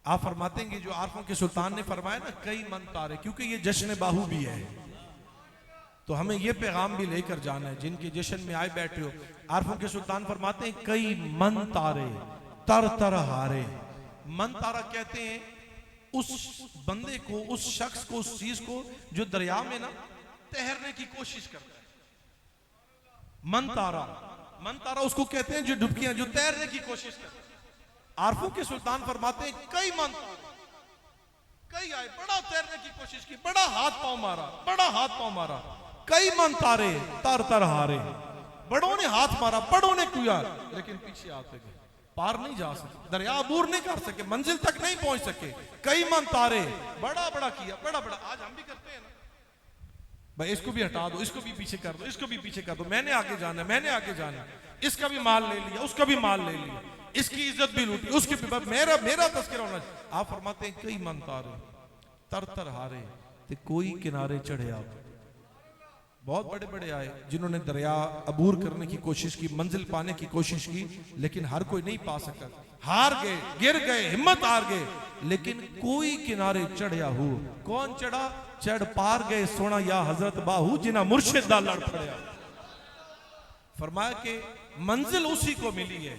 आप फरमाते हैं कि जो आरफों के सुल्तान ने फरमाया ना कई मन तारे, क्योंकि ये जश्न बाहू भी है, तो हमें ये पैगाम भी लेकर जाना है जिनके जश्न में आए बैठे हो। आरफों के सुल्तान फरमाते हैं कई मन तारे तर तर हारे। मन तारा कहते हैं उस बंदे को, उस शख्स को, उस चीज को जो दरिया में ना तैरने की कोशिश करता है। मन तारा, मन तारा उसको कहते हैं जो डुबकियां, जो तैरने की कोशिश करता है। आरफों के सुल्तान फरमाते हैं कई मन तारे, कई आए, बड़ा तैरने की कोशिश की, बड़ा हाथ पांव मारा, बड़ा हाथ पांव मारा, कई मन तारे तर तर हारे। बड़ों ने हाथ मारा, बड़ों ने किया, लेकिन पीछे आते गए, पार नहीं जा सके, दरिया अबूर नहीं कर सके, मंजिल तक नहीं पहुंच सके। कई मन तारे, बड़ा बड़ा किया, बड़ा बड़ा। आज हम भी करते हैं ना, भाई इसको भी हटा दो, इसको भी पीछे कर दो, इसको भी पीछे कर दो, मैंने आगे जाना है, मैंने आगे जाना है, इसका भी माल ले लिया, उसका भी माल ले लिया, इसकी इज्जत भी लूटी, उसकी भी, मेरा मेरा तस्करा होना। आप फरमाते हैं कई मन तारे तर तर हारे, ते कोई किनारे चढ़े। आप बहुत बड़े बड़े आए जिन्होंने दरिया अबूर करने की कोशिश की, मंजिल पाने की कोशिश की, लेकिन हर कोई नहीं पा सका, हार गए, गिर गए, हिम्मत हार गए, लेकिन कोई किनारे चढ़िया हो। कौन चढ़ा? चढ़ पार गए सोना या हजरत बाहू जिना मुर्शिद दा लड़ पड़िया। फरमाया कि मंजिल उसी को मिली है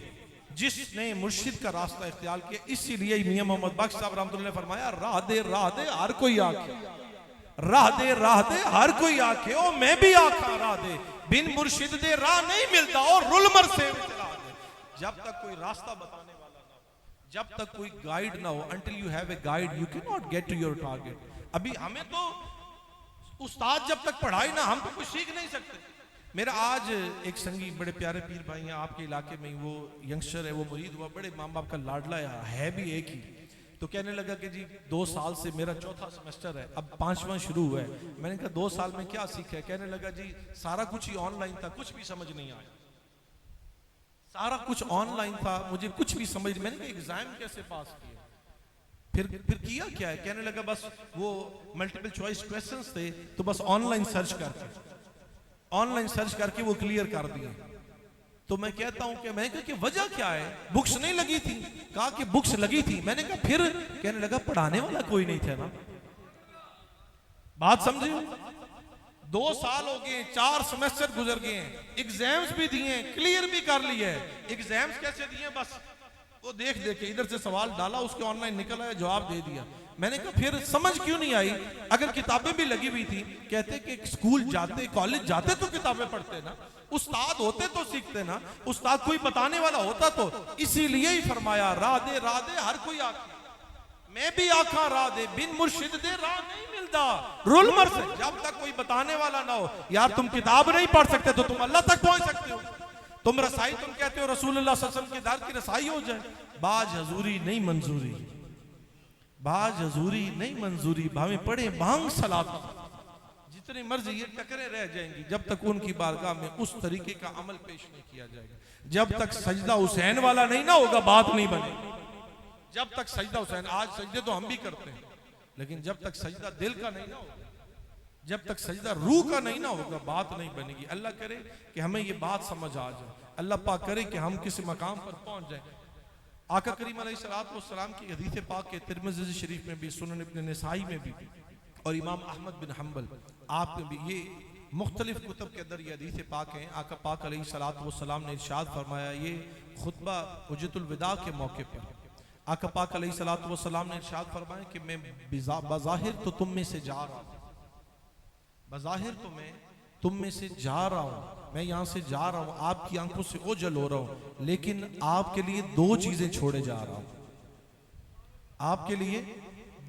जिसने मुर्शिद का रास्ता इख्तियार किया। इसीलिए मियां मोहम्मद बख्श साहब रहमतुल्लाह ने फरमाया राह दे हर कोई आके, राह दे हर कोई आके, ओ मैं भी आखा राह दे, बिन मुर्शिद दे राह नहीं मिलता, और रुलमर से जब तक कोई रास्ता बताने वाला ना हो, जब तक कोई गाइड ना हो, until you have a guide you cannot get to your target। अभी हमें तो उस्ताद जब तक पढ़ाई ना, हम तो कुछ सीख नहीं सकते। मेरा आज एक संगी, बड़े प्यारे पीर भाई हैं आपके इलाके में, वो यंगस्टर है, वो मुरीद हुआ, बड़े माँ बाप का लाडला है भी एक ही, तो कहने लगा कि जी 2 साल से मेरा चौथा सेमेस्टर है, अब 5वां शुरू हुआ है। मैंने कहा 2 साल में क्या सीखा है? कहने लगा जी सारा कुछ ही ऑनलाइन था, कुछ भी समझ नहीं आया, सारा कुछ ऑनलाइन था, मुझे कुछ भी समझ। मैंने कहा एग्जाम कैसे पास किया? फिर किया क्या है? कहने लगा बस वो मल्टीपल चॉइस क्वेश्चंस थे, तो बस ऑनलाइन सर्च करके वो क्लियर कर दिए। तो मैं कहता हूं कि मैं कहा कि वजह क्या है? बुक्स नहीं लगी थी। कहा कि बुक्स लगी थी। मैंने कहा फिर? कहने लगा पढ़ाने वाला कोई नहीं था ना। बात समझे? 2 साल हो गए, 4 सेमेस्टर गुजर गए, एग्जाम्स भी दिए, क्लियर भी कर लिए। एग्जाम्स कैसे दिए? बस वो देख के इधर से सवाल डाला, उसके ऑनलाइन निकल आया, जवाब दे दिया। मैंने कहा फिर समझ क्यों नहीं आई? अगर किताबें भी लगी हुई थी, कहते कि स्कूल जाते, कॉलेज जाते तो किताबें पढ़ते ना, उस्ताद होते तो सीखते ना, उस्ताद कोई बताने वाला होता तो। इसीलिए ही फरमाया राह दे हर कोई आके। मैं भी आखा राह दे बिन मुर्शिद दे राह नहीं मिलता। रुल मर से जब तक कोई बताने वाला ना हो। यार तुम किताब नहीं पढ़ सकते तो तुम अल्लाह तक पहुंच सकते हो। तुम रसाई तुम कहते हो रसूलुल्लाह सल्लल्लाहु अलैहि वसल्लम के दर की रसाई हो जाए। बाज हजूरी नहीं मंजूरी, बाज हजूरी नहीं मंजूरी, भावे पढ़े भांग सलात जितनी मर्जी ये टकरे रह जाएंगी जब तक उनकी बारगाह में उस तरीके का अमल पेश नहीं किया जाएगा। जब तक सजदा हुसैन वाला नहीं ना होगा बात नहीं बनेगी। जब तक सजदा हुसैन, आज सजदे तो हम भी करते हैं, लेकिन जब तक सजदा दिल का नहीं ना होगा, जब तक सजदा रूह का नहीं ना होगा बात नहीं बनेगी। अल्लाह करे कि हमें ये बात समझ आ जाए, अल्लाह पाक करे कि हम किसी मकाम पर पहुंच जाए। आका करीम अलैहिस्सलातु वस्सलाम की हदीस पाक के तिरमिज़ी शरीफ में भी, सुनन इब्न नसाई में भी और इमाम अहमद बिन हम्बल आप में भी ये मुख्तलिफ कुतुब के अंदर ये हदीस पाक हैं। आका पाक अलैहिस्सलातु वस्सलाम ने इरशाद फरमाया, ये खुतबा हुज्जतुल विदा के मौके पर आका पाक अलैहिस्सलातु वस्सलाम ने इरशाद फरमाया कि मैं बज़ाहिर तो तुम में से जा रहा हूँ, बज़ाहिर तो मैं तुम में से जा रहा हूँ, मैं यहाँ से जा रहा हूँ, आपकी आंखों से ओझल हो रहा हूँ, लेकिन आपके लिए दो चीजें छोड़े जा रहा हूँ, आपके लिए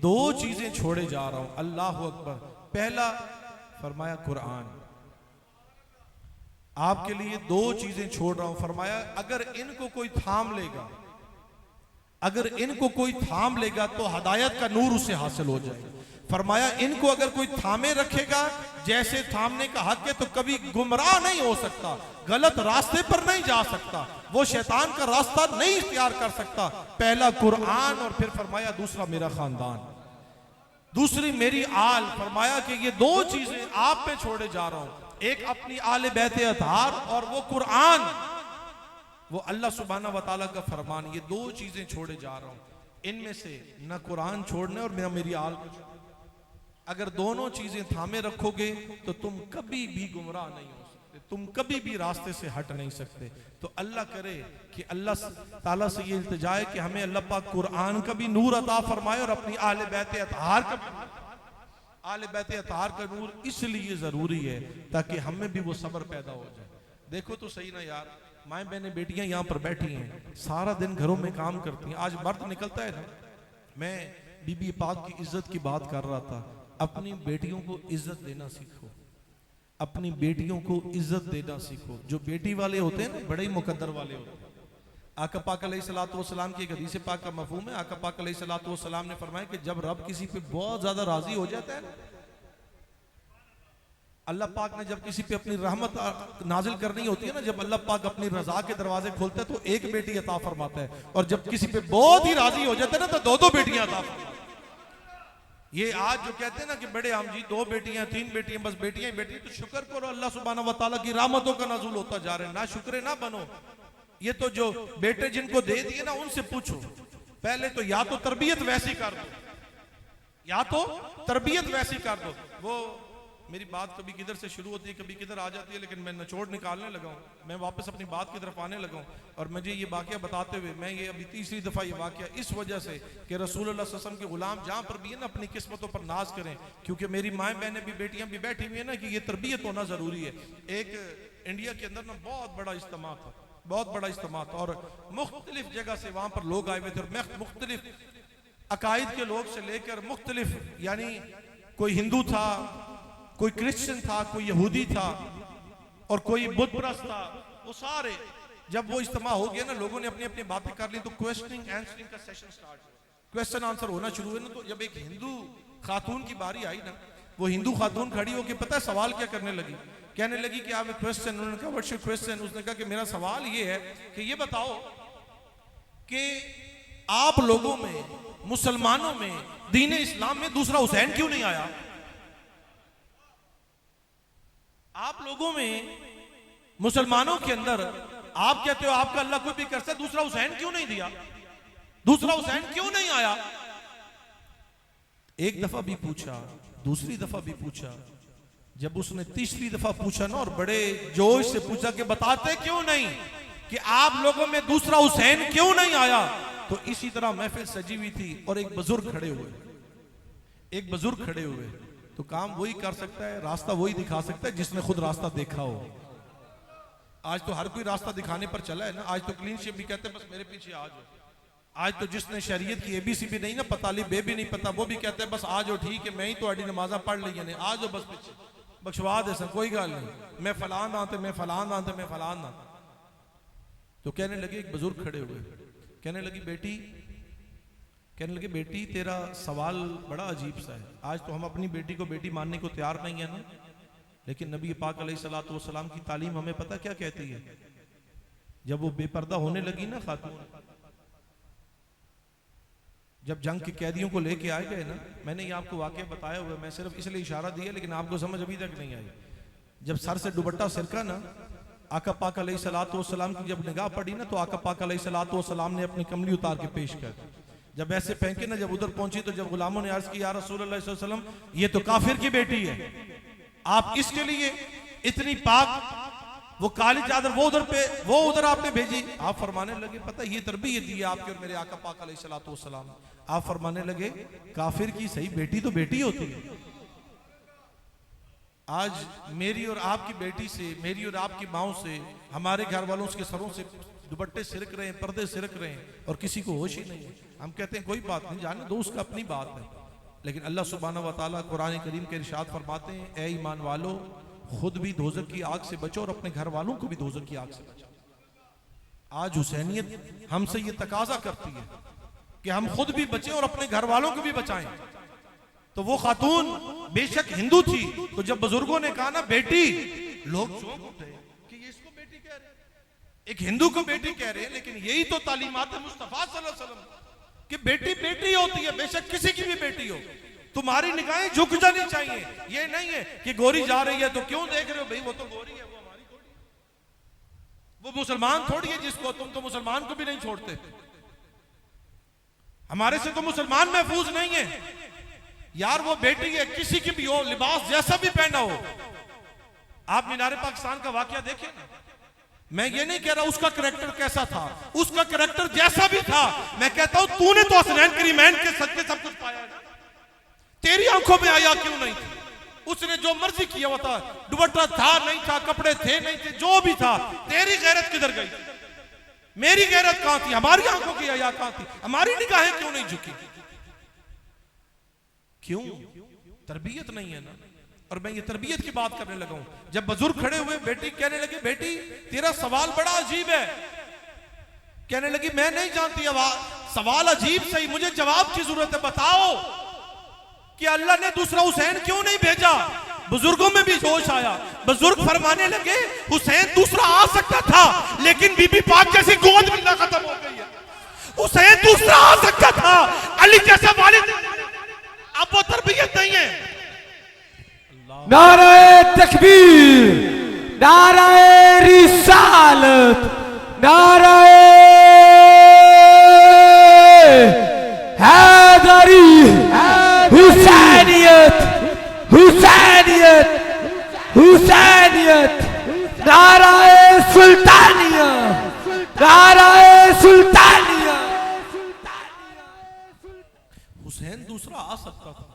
दो चीजें छोड़े जा रहा हूँ। अल्लाह अकबर। पहला फरमाया कुरान, आपके लिए दो चीजें छोड़ रहा हूं। फरमाया अगर इनको कोई थाम लेगा, अगर इनको कोई थाम लेगा तो हदायत का नूर उसे हासिल हो जाएगा। फरमाया इनको अगर कोई थामे रखेगा, जैसे थामने का हक है, तो कभी गुमराह नहीं हो सकता, गलत रास्ते पर नहीं जा सकता, वो शैतान का रास्ता नहीं इख्तियार कर सकता। पहला कुरान और फिर फरमाया दूसरा मेरा खानदान, दूसरी मेरी आल। फरमाया कि ये दो चीजें आप पे छोड़े जा रहा हूं, एक अपनी आले बैते अतार और वो कुरान, वो अल्लाह सुब्हाना व तआला का फरमान। ये दो चीजें छोड़े जा रहा हूं, इनमें से न कुरान छोड़ने और न मेरी आल को छोड़ने। अगर दोनों चीजें थामे रखोगे तो तुम कभी भी गुमराह नहीं हो सकते, तुम कभी भी रास्ते से हट नहीं सकते। तो अल्लाह करे कि अल्लाह ताला से ये इल्तिजा है कि हमें अल्लाह पाक कुरान का भी नूर अता फरमाए और अपनी आले बैते अतार का, आले बैते अतार का नूर इसलिए जरूरी है ताकि हमें भी वो सब्र पैदा हो जाए। देखो तो सही ना यार, माए बहने बेटियां यहाँ पर बैठी हैं, सारा दिन घरों में काम करती हैं। आज मर्द निकलता है ना, मैं बीबी पाक की इज्जत की बात कर रहा था। अपनी बेटियों को इज्जत देना सीखो, अपनी बेटियों को इज्जत देना सीखो। जो बेटी वाले होते हैं ना, बड़े ही मुकद्दर वाले होते हैं। आका पाक अलैहिस्सलातु वस्सलाम की एक हदीस पाक का मफहूम है। आका पाक अलैहिस्सलातु वस्सलाम ने फरमाया कि जब रब किसी पे बहुत ज्यादा राजी हो जाता है, अल्लाह पाक ने जब किसी पे अपनी रहमत नाजिल करनी होती है ना, जब अल्लाह पाक अपनी रजा के दरवाजे खोलता है तो एक बेटी अता फरमाता है, और जब किसी पे बहुत ही राजी हो जाता है ना तो दो दो बेटियां अता फरमाता है। ये आज जो कहते हैं ना कि बड़े हम जी दो बेटियां तीन बेटियां, बस बेटियां ही बेटियां, तो शुक्र करो अल्लाह सुब्हाना व तआला की रहमतों का नज़ूल होता जा रहा है। ना शुक्र ना बनो। ये तो जो बेटे जिनको दे दिए ना उनसे पूछो, पहले तो या तो तरबियत वैसी कर दो, या तो तरबियत वैसी कर दो। वो मेरी बात कभी किधर से शुरू होती है कभी किधर आ जाती है, लेकिन मैं निचोड़ निकालने लगा हूँ, मैं वापस अपनी बात की तरफ आने लगा हूँ। और मुझे ये वाकया बताते हुए मैं ये अभी तीसरी दफा ये वाकया इस वजह से कि रसूलुल्लाह सल्लल्लाहु अलैहि वसल्लम के गुलाम जहाँ पर भी है ना अपनी किस्मतों पर नाज करें, क्योंकि मेरी माएँ बहनें भी बेटियां भी बैठी हुई है ना कि ये तरबियत होना जरूरी है। एक इंडिया के अंदर ना बहुत बड़ा इज्तिमा था, बहुत बड़ा इज्तिमा था, और मुख्तलिफ जगह से वहां पर लोग आए हुए थे, और मुख्तलिफ अकायद के लोग से लेकर मुख्तलिफ, यानी कोई हिंदू था, कोई क्रिश्चियन था, कोई यहूदी था और कोई बुद्ध परस्त था। वो सारे जब वो इज्तिमा हो गया ना, लोगों ने अपनी अपनी बातें कर ली, तो क्वेश्चनिंग आंसरिंग का सेशन स्टार्ट हुआ, क्वेश्चन आंसर होना शुरू हुआ ना। तो जब एक हिंदू खातून की बारी आई ना, वो हिंदू खातून खड़ी होकर पता है सवाल क्या करने लगी, कहने लगी कि आप क्वेश्चन, उन्होंने कहा व्हाट्स योर क्वेश्चन, उसने कहा कि मेरा सवाल ये है कि ये बताओ कि आप लोगों में, मुसलमानों में, दीन इस्लाम में दूसरा हुसैन क्यों नहीं आया? आप लोगों में, मुसलमानों के अंदर आप कहते हो आपका अल्लाह कोई भी कर सकता, दूसरा हुसैन क्यों नहीं दिया, दूसरा हुसैन क्यों नहीं आया? एक दफा भी पूछा, दूसरी दफा भी पूछा, जब उसने तीसरी दफा पूछा ना और बड़े जोश से पूछा कि बताते क्यों नहीं कि आप लोगों में दूसरा हुसैन क्यों नहीं आया, तो इसी तरह महफिल सजी हुई थी और एक बुजुर्ग खड़े हुए, एक बुजुर्ग खड़े हुए। तो काम वही कर सकता है, रास्ता वही दिखा सकता है जिसने खुद रास्ता देखा हो। आज तो हर कोई रास्ता दिखाने पर चला है ना, आज तो क्लीन शेप भी कहते हैं बस मेरे पीछे आ जाओ, आज तो जिसने शरीयत की एबीसी भी नहीं ना पता ली, बे भी नहीं पता, वो भी कहते हैं बस आ जाओ ठीक है, मैं ही तो आड़ी नमाजा पढ़ ली नहीं, आ जाओ बस पीछे बख्शवा दे सर, कोई गल नहीं, मैं फलान आते मैं फलान आते मैं फलान ना। तो कहने लगे, एक बुजुर्ग खड़े हुए, कहने लगे बेटी तेरा सवाल बड़ा अजीब सा है। आज तो हम अपनी बेटी को बेटी मानने को तैयार नहीं है ना, लेकिन नबी पाक अलैहिस्सलातु वस्सलाम की तालीम हमें पता क्या कहती है। जब वो बेपर्दा होने लगी ना खातून, जब जंग के कैदियों को लेके आए गए ना, मैंने ये आपको वाकया बताया हुआ, मैं सिर्फ इसलिए इशारा दिया लेकिन आपको समझ अभी तक नहीं आई। जब सर से दुपट्टा सिरका ना, आका पाक अलैहिस्सलातु वस्सलाम की जब निगाह पड़ी ना, तो आका पाक अलैहिस्सलातु वस्सलाम ने अपनी कमली उतार के पेश कर, जब ऐसे फेंके ना, जब उधर पहुंची तो जब गुलामों ने अर्ज की या रसूलुल्लाह सल्लल्लाहु अलैहि वसल्लम ये तो काफिर की बेटी है, आप इसके लिए इतनी पाक वो काली चादर वो उधर आपने भेजी। आप फरमाने लगे पता ये तरबियत दी है आपके और मेरे आका पाक अलैहिस्सलातु वस्सलाम। आप फरमाने लगे काफिर की सही बेटी तो बेटी होती है। आज मेरी और आपकी बेटी से, मेरी और आपकी माओ से, हमारे घर वालों के सरों से दुपट्टे सिरक रहे हैं, पर्दे सिरक रहे हैं और किसी को होश ही नहीं है। हम कहते हैं कोई बात नहीं, जाने दो, उसका अपनी बात है। लेकिन अल्लाह सुब्हानहू व तआला कुरान करीम के इरशाद फरमाते हैं, ए ईमान वालो खुद भी दोज़ख की आग से बचो और अपने घर वालों को भी दोज़ख की आग से बचो। आज हुसैनियत हमसे ये तकाजा करती है कि हम खुद भी बचें और अपने घर वालों को भी बचाएं। तो वो खातून बेशक हिंदू थी, तो जब बुजुर्गों ने कहा ना बेटी, लोग चौंक उठे कि ये इसको बेटी कह रहे हैं, एक हिंदू को बेटी कह रहे हैं। लेकिन यही तो तालीमात मुस्तफा सल्लल्लाहु अलैहि वसल्लम कि बेटी बेटी होती है, बेशक किसी की भी बेटी हो। तुम्हारी निगाहें झुक जानी चाहिए। ये नहीं है कि गोरी जा रही है तो क्यों देख रहे हो भाई, वो तो गोरी है, वो हमारी थोड़ी है, वो मुसलमान थोड़ी है जिसको तुम तो मुसलमान को भी नहीं छोड़ते। हमारे से तो मुसलमान महफूज नहीं है यार, वो बेटी है किसी की भी हो, लिबास जैसा भी पहना हो। आप मीनारे पाकिस्तान का वाकया देखें ना, मैं ये नहीं कह रहा उसका करैक्टर कैसा था, उसका करैक्टर जैसा भी था, मैं कहता हूं तूने तो हसनैन करीमैन के सदके सब कुछ पाया, तेरी आंखों में आया क्यों नहीं थी? उसने जो मर्जी किया हुआ था, दुपट्टा था नहीं था, कपड़े थे नहीं थे, जो भी था, तेरी गैरत किधर गई? मेरी गैरत कहां थी? हमारी आंखों की हया कहां थी? हमारी निगाहें क्यों नहीं झुकी? क्यों? तरबियत नहीं है ना। और मैं ये तरबियत की बात करने लगा हूं। जब बुजुर्ग खड़े हुए, बेटी कहने लगी बेटी तेरा सवाल बड़ा अजीब है। कहने लगी मैं नहीं जानती, सवाल अजीब सही, मुझे जवाब की जरूरत है, बताओ कि अल्लाह ने दूसरा हुसैन क्यों नहीं भेजा? बुजुर्गों में भी जोश आया। बुजुर्ग फरमाने लगे हुसैन दूसरा आ सकता था, लेकिन बीबी पाक जैसी गोद मिलना खत्म हो गई है। हुसैन दूसरा आ सकता था, अली जैसा वालिद, अब वो तरबियत नहीं है। नाराए तकबीर, नाराए रिसालत, नाराए हैदरी, हुसैनियत, हुसैनियत, हुसैनियत, नाराए सुल्तानिया, नाराए सुल्तानिया। हुसैन दूसरा आ सकता था,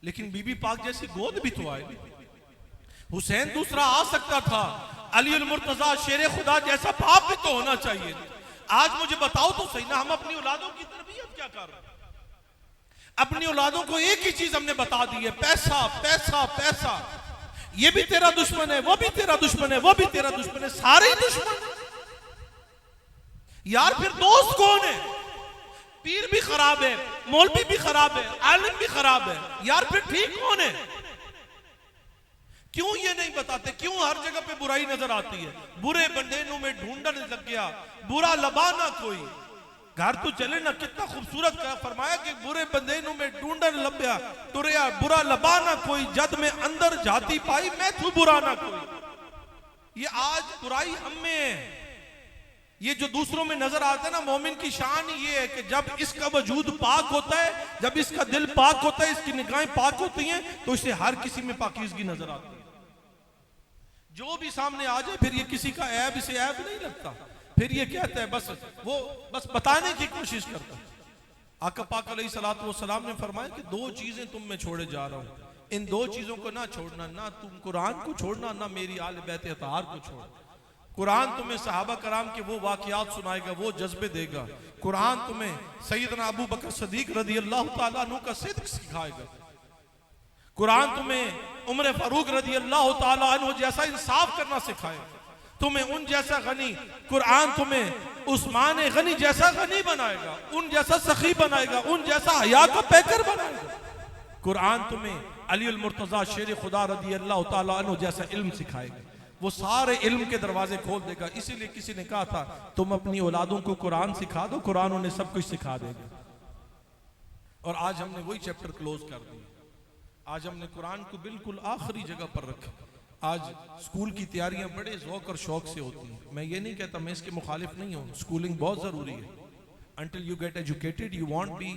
लेकिन बीबी पाक जैसी गोद भी तो आए। हुसैन दूसरा आ सकता था, अली अल मुर्तजा शेर खुदा जैसा बाप भी तो होना चाहिए। आज मुझे बताओ तो सही ना, हम अपनी औलादों की तरबियत क्या कर रहे हैं? अपनी औलादों को एक ही चीज हमने बता दी है, पैसा पैसा पैसा। ये भी तेरा दुश्मन है, वो भी तेरा दुश्मन है, वो भी तेरा दुश्मन है, सारे ही दुश्मन यार। फिर दोस्त कौन है? पीर भी खराब है, मौलवी भी खराब है, आलिम भी खराब है यार, फिर ठीक कौन है? क्यों ये नहीं बताते? क्यों हर जगह पे बुराई नजर आती है? बुरे बंदेनों में ढूंढन लग गया, बुरा लबाना कोई घर तो चले ना। कितना खूबसूरत का फरमाया कि बुरे बंदेनों में ढूंढन लब्या तुरया, बुरा लबाना कोई, जद में अंदर जाती पाई मैं तू बुरा ना कोई। ये आज बुराई हम में है। ये जो दूसरों में नजर आता है ना, मोमिन की शान ये है कि जब इसका वजूद पाक होता है, जब इसका दिल पाक होता है, इसकी निगाहें पाक होती हैं, तो इसे हर किसी में पाकीज़गी नजर आती है। जो भी सामने आ जाए, फिर ये किसी का ऐब इसे ऐब नहीं लगता, फिर ये कहता है बस बताने की कोशिश करता है। आका पाक अलैहिस्सलातु वस्सलाम ने फरमाया कि दो चीजें तुम में छोड़े जा रहा हूं, इन दो चीजों को ना छोड़ना, ना तुम कुरान को छोड़ना, ना मेरी आले बैत अतहार को छोड़ना। कुरान तुम्हें सहाबा कराम के वो वाकयात सुनाएगा, वो जज्बे देगा। कुरान तुम्हें सैयदना अबू बकर सदीक रदी अल्लाह ताला अन्हु का सिद्क सिखाएगा। कुरान तुम्हें उमर फारूक रदी अल्लाह ताला अन्हु जैसा इंसाफ करना सिखाएगा, तुम्हें उन जैसा गनी, कुरान तुम्हें उस्मान गनी जैसा गनी बनाएगा, उन जैसा सखी बनाएगा, उन जैसा हया का पैकर बनाएगा। कुरान तुम्हें अली अल मुर्तजा शेर खुदा रदी अल्लाह ताला अन्हु जैसा इल्म सिखाएगा, वो सारे इल्म के दरवाजे खोल देगा। इसीलिए किसी ने कहा था तुम अपनी औलादों को कुरान सिखा दो, कुरान उन्हें सब कुछ सिखा देगा। और आज हमने वही चैप्टर क्लोज कर दिया। आज हमने कुरान को बिल्कुल आखिरी जगह पर रखा। आज स्कूल की तैयारियां बड़े ज़ौक़ और शौक से होती हैं। मैं ये नहीं कहता, मैं इसके मुखालिफ नहीं हूँ, स्कूलिंग बहुत ज़रूरी है। Until you get educated, you won't be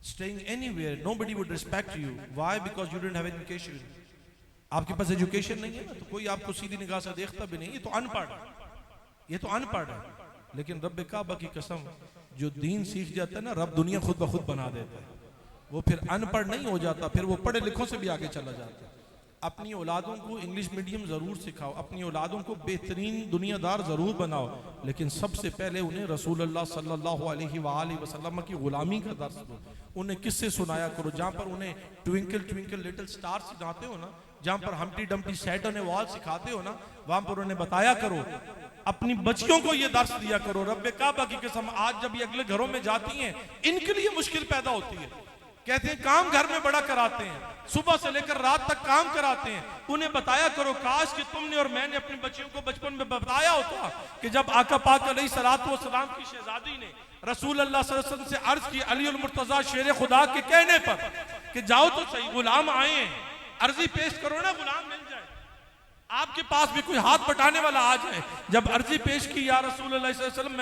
staying anywhere. Nobody would respect you. Why? Because you didn't have education. आपके पास एजुकेशन नहीं है ना, तो कोई आपको सीधी निगाह से देखता भी नहीं। ये तो अनपढ़ है, ये तो अनपढ़ है। लेकिन रब काबा की कसम, जो दीन सीख जाता है ना, रब दुनिया खुद ब खुद बना देता है। वो फिर अनपढ़ नहीं हो जाता, फिर वो पढ़े लिखों से भी आगे चला जाता है। अपनी औलादों को इंग्लिश मीडियम ज़रूर सिखाओ, अपनी औलादों को बेहतरीन दुनियादार ज़रूर बनाओ, लेकिन सबसे पहले उन्हें रसूलुल्लाह सल्लल्लाहु अलैहि वसल्लम की ग़ुलामी का दर्स दो। उन्हें किस्से सुनाया करो, जहाँ पर उन्हें ट्विंकल ट्विंकल लिटिल स्टार सिखाते हो ना, जहाँ पर Humpty Dumpty sat on A wall सिखाते हो ना, वहाँ पर उन्हें बताया करो। अपनी बच्चियों को ये दर्स दिया करो। रब्बे काबा की कसम, आज जब ये अगले घरों में जाती हैं, इनके लिए मुश्किल पैदा होती है। कहते हैं काम घर में बड़ा कराते हैं, सुबह से लेकर रात तक काम कराते हैं। उन्हें बताया करो, काश कि तुमने और मैंने अपनी बच्चियों को बचपन में बताया होता कि जब आका पाक अलैहिस्सलातु वस्सलाम की शहजादी ने रसूल अल्लाह सल्लल्लाहु अलैहि वसल्लम से अर्ज की, अली अल मुर्तजा शेर खुदा के कहने पर कि जाओ तो सही, गुलाम आए हैं, अर्जी पेश करो ना, गुलाम मिल जाए। आपके पास भी कोई हाथ बटाने वाला आ जाए। जब अर्जी पेश की, या रसूल अल्लाह सल्लल्लाहु अलैहि वसल्लम,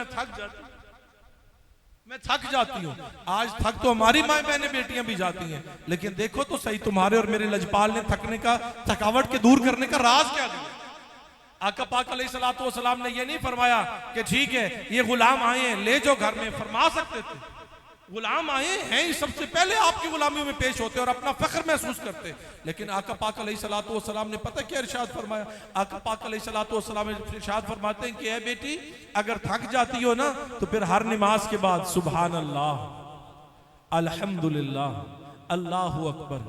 मैं थक जाती हूँ। आज थक तो हमारी माँ बहनें बेटियां भी जाती हैं, लेकिन देखो तो सही, तुम्हारे और मेरे लजपाल ने थकने का, थकावट के दूर करने का राज क्या दिया। आका पाक अलैहिस्सलातु वस्सलाम ने ये नहीं फरमाया कि ठीक है ये गुलाम आए हैं ले जाओ घर में, फरमा सकते थे। गुलाम आए हैं, सबसे पहले आपकी गुलामियों में पेश होते और अपना फख्र महसूस करते। लेकिन आका पाक अलैहिस्सलातु वस्सलाम ने पता क्या इरशाद फरमाया? आका पाक अलैहिस्सलातु वस्सलाम इरशाद फरमाते हैं कि ऐ बेटी, अगर थक जाती हो ना, तो फिर हर नमाज के बाद सुभान अल्लाह, अल्हम्दुलिल्लाह, अल्लाहु अकबर,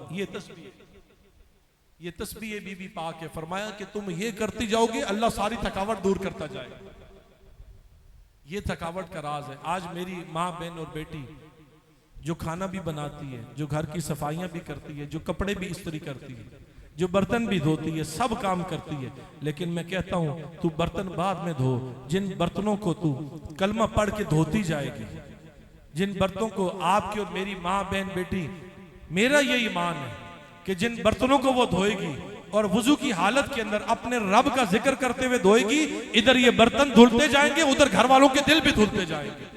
ये तस्बीह बीबी पाक है। फरमाया कि तुम ये करती जाओगे, अल्लाह सारी थकावट दूर करता जाएगा। ये थकावट का राज है। आज मेरी माँ, बहन और बेटी जो खाना भी बनाती है, जो घर की सफाइयां भी करती है, जो कपड़े भी इस्त्री करती है, जो बर्तन भी धोती है, सब काम करती है, लेकिन मैं कहता हूं तू बर्तन बाद में धो। जिन बर्तनों को तू कलमा पढ़ के धोती जाएगी, जिन बर्तनों को आपकी और मेरी माँ, बहन, बेटी, मेरा ये ईमान है कि जिन बर्तनों को वो धोएगी और वुजू की हालत के अंदर अपने रब का जिक्र करते हुए धोएगी, इधर ये बर्तन धुलते जाएंगे, उधर घर वालों के दिल भी धुलते जाएंगे।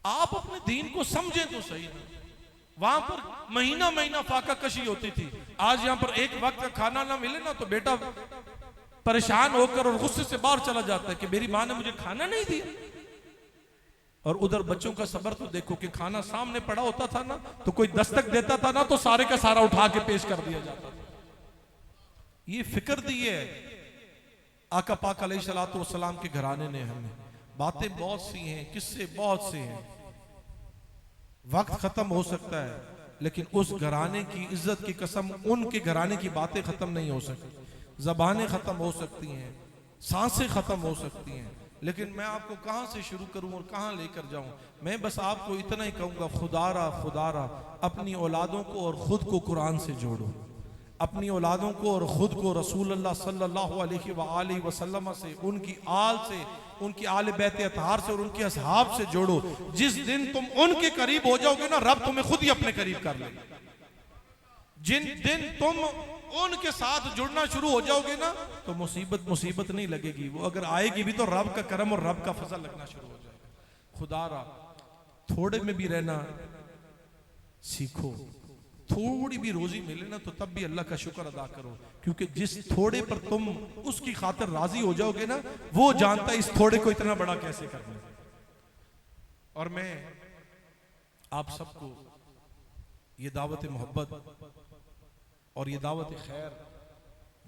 आप अपने दीन को समझें तो सही ना। वहां पर महीना महीना फाका कशी होती थी। आज यहां पर एक वक्त का खाना ना मिले ना, तो बेटा परेशान होकर और गुस्से से बाहर चला जाता है कि मेरी मां ने मुझे खाना नहीं दिया। और उधर बच्चों का सब्र तो देखो कि खाना सामने पड़ा होता था ना, तो कोई दस्तक देता था ना, तो सारे का सारा उठा के पेश कर दिया जाता था। ये फिक्र दी है आका पाक अलैहिस्सलातु वस्सलाम के घराने ने हमें। बातें बहुत सी हैं, किस्से बहुत से हैं, वक्त खत्म हो सकता है, लेकिन उस घराने की इज्जत की कसम, उनके घराने की बातें खत्म नहीं हो सकती। जबानें खत्म हो सकती हैं, सांसें खत्म हो सकती हैं, लेकिन मैं आपको कहां से शुरू करूं और कहां लेकर जाऊं। मैं बस आपको इतना ही कहूंगा, खुदारा अपनी औलादों को और खुद को कुरान से जोड़ो। अपनी औलादों को और खुद को रसूलुल्लाह सल्लल्लाहु अलैहि वसल्लम से, उनकी आल से, उनकी आले बैत अतहार से और उनके असहाब से जोड़ो। जिस दिन तुम उनके करीब हो जाओगे ना, रब तुम्हें खुद ही अपने करीब कर लेगा। जिन दिन तुम उनके साथ जुड़ना शुरू हो जाओगे ना, तो मुसीबत नहीं लगेगी। वो अगर आएगी भी तो रब का करम और रब का फजल लगना शुरू हो जाएगा। खुदारा थोड़े में भी रहना सीखो। थोड़ी भी रोजी मिले ना, तो तब भी अल्लाह का शुक्र अदा करो, क्योंकि जिस थोड़े पर तुम उसकी खातिर राजी हो जाओगे ना, वो जानता है इस थोड़े को इतना बड़ा कैसे करना। और मैं आप सबको ये दावत मोहब्बत और ये दावत खैर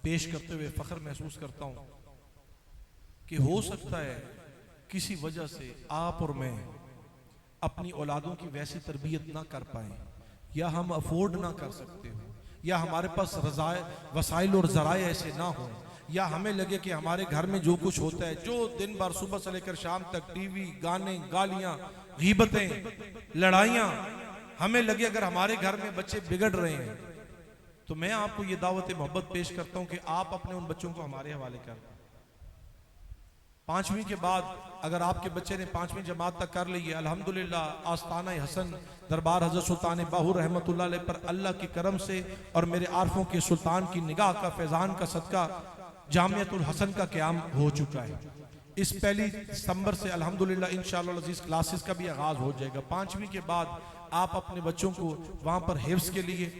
पेश करते हुए फख्र महसूस करता हूँ कि हो सकता है किसी वजह से आप और मैं अपनी औलादों की वैसी तरबियत ना कर पाए, या हम अफोर्ड ना कर सकते हो, या हमारे पास वसाइल और ज़राए ऐसे ना हो, या हमें लगे कि हमारे घर में जो कुछ होता है, जो दिन भर सुबह से लेकर शाम तक टीवी, गाने, गालियां, गीबतें, लड़ाइयां, हमें लगे अगर हमारे घर में बच्चे बिगड़ रहे हैं, तो मैं आपको ये दावत मोहब्बत पेश करता हूं कि आप अपने उन बच्चों को हमारे हवाले कर। 5वीं के बाद अगर आपके बच्चे ने 5वीं जमात तक कर ली है, अल्हम्दुलिल्लाह, आस्ताना हसन दरबार हजरत सुल्तान बाहू रहमतुल्लाह अलैह पर अल्लाह की करम से और मेरे आरफों के सुल्तान की निगाह का फैजान का सदका जामियतुल हसन का क़याम हो चुका है। इस 1 सितंबर से अल्हम्दुलिल्लाह इंशाअल्लाह अज़ीज़ क्लासेस का भी आगाज हो जाएगा। 5वीं के बाद आप अपने बच्चों को वहां पर हिफ्ज़ के लिए,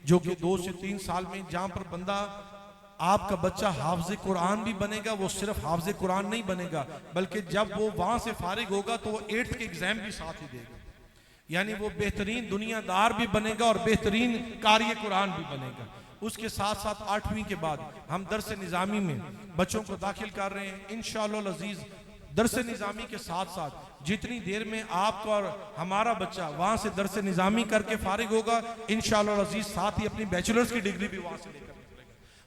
जो कि 2 से 3 साल में, जहां पर बंदा, आपका बच्चा हाफिज़ कुरान भी बनेगा, वो सिर्फ हाफिज़ कुरान नहीं बनेगा, बल्कि जब वो वहां से फारिग होगा तो वो 8th के एग्जाम भी साथ ही देगा, यानी वो बेहतरीन दुनियादार भी बनेगा और बेहतरीन कारी कुरान भी बनेगा। उसके साथ साथ 8वीं के बाद हम दरस निज़ामी में बच्चों को दाखिल कर रहे हैं इंशाअल्लाह अज़ीज़। दरस निज़ामी के साथ साथ जितनी देर में आपका और हमारा बच्चा वहां से दरस निज़ामी करके फारिग होगा, इंशाअल्लाह अज़ीज़ साथ ही अपनी बैचलर्स की डिग्री भी वहां से लेकर निकलेगा।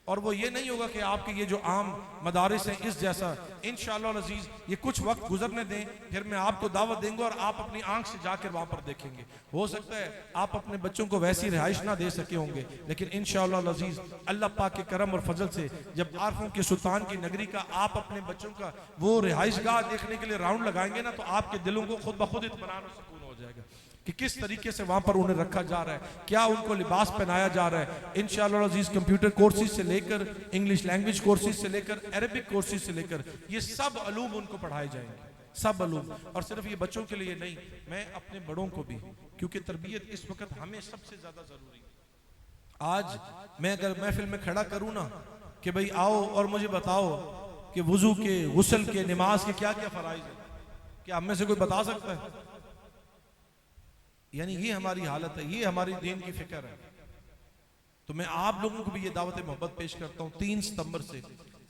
और वो ये नहीं होगा कि आपके ये जो आम मदारिस हैं इस जैसा, इंशाअल्लाह अज़ीज़ ये कुछ वक्त गुजरने दें, फिर मैं आपको दावत देंगे और आप अपनी आंख से जाकर वहां पर देखेंगे। हो सकता है आप अपने बच्चों को वैसी रिहाइश ना दे सके होंगे, लेकिन इंशाअल्लाह अज़ीज़ अल्लाह पाक के करम और फजल से जब आरफों के सुल्तान की नगरी का आप अपने बच्चों का वो रिहाइश गाह देखने के लिए राउंड लगाएंगे ना, तो आपके दिलों को खुद ब खुद इत्मीनान और सुकून हो जाएगा कि किस तरीके से वहां पर उन्हें रखा जा रहा है, क्या उनको लिबास पहनाया जा रहा है। इंशाअल्लाह अज़ीज़ कंप्यूटर कोर्सेज से लेकर, इंग्लिश लैंग्वेज कोर्सेज से लेकर, अरबिक कोर्सेज से लेकर, ये सब अलूम उनको पढ़ाए जाएंगे, सब अलूम। और सिर्फ ये बच्चों के लिए नहीं, मैं अपने बड़ों को भी, क्योंकि तरबियत इस वक्त हमें सबसे ज्यादा जरूरी है। आज मैं अगर महफिल में खड़ा करूं ना कि भाई आओ और मुझे बताओ कि वुजू के, गुस्ल के, नमाज के क्या क्या फराइज है, क्या हम में से कोई बता सकता है? यानी ये हमारी हालत है, ये हमारी दीन की फिक्र है। तो मैं आप लोगों को भी ये दावत मोहब्बत पेश करता हूँ। 3 सितंबर से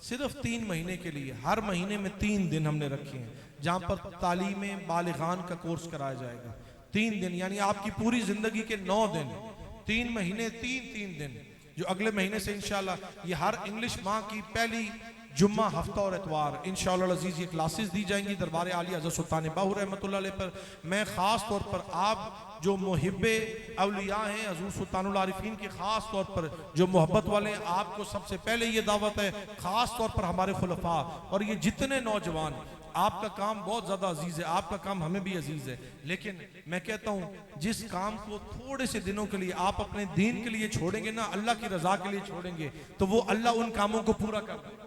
सिर्फ 3 महीने के लिए, हर महीने में 3 दिन हमने रखे हैं जहां पर तालीम बालिगान का कोर्स कराया जाएगा। 3 दिन यानी आपकी पूरी जिंदगी के 9 दिन, 3 महीने 3 दिन, जो अगले महीने से इंशाल्लाह ये हर इंग्लिश माह की पहली जुम्मा, हफ्ता और इतवार इंशाअल्लाह अज़ीज़ ये क्लासेस दी जाएंगी दरबार आली हज़रत सुल्तान बाहू रहमतुल्लाह अलैह पर। मैं ख़ास तौर पर आप जो मुहिब्बे अवलिया हैं, हज़ूर सुल्तानुल आरिफीन के ख़ास तौर पर जो मोहब्बत वाले हैं, आपको सबसे पहले ये दावत है, ख़ास तौर पर हमारे खुलफा और ये जितने नौजवान, आपका काम बहुत ज़्यादा अजीज़ है, आपका काम हमें भी अजीज़ है, लेकिन मैं कहता हूँ जिस काम को थोड़े से दिनों के लिए आप अपने दीन के लिए छोड़ेंगे ना, अल्लाह की रज़ा के लिए छोड़ेंगे, तो वो अल्लाह उन कामों को पूरा कर देगा।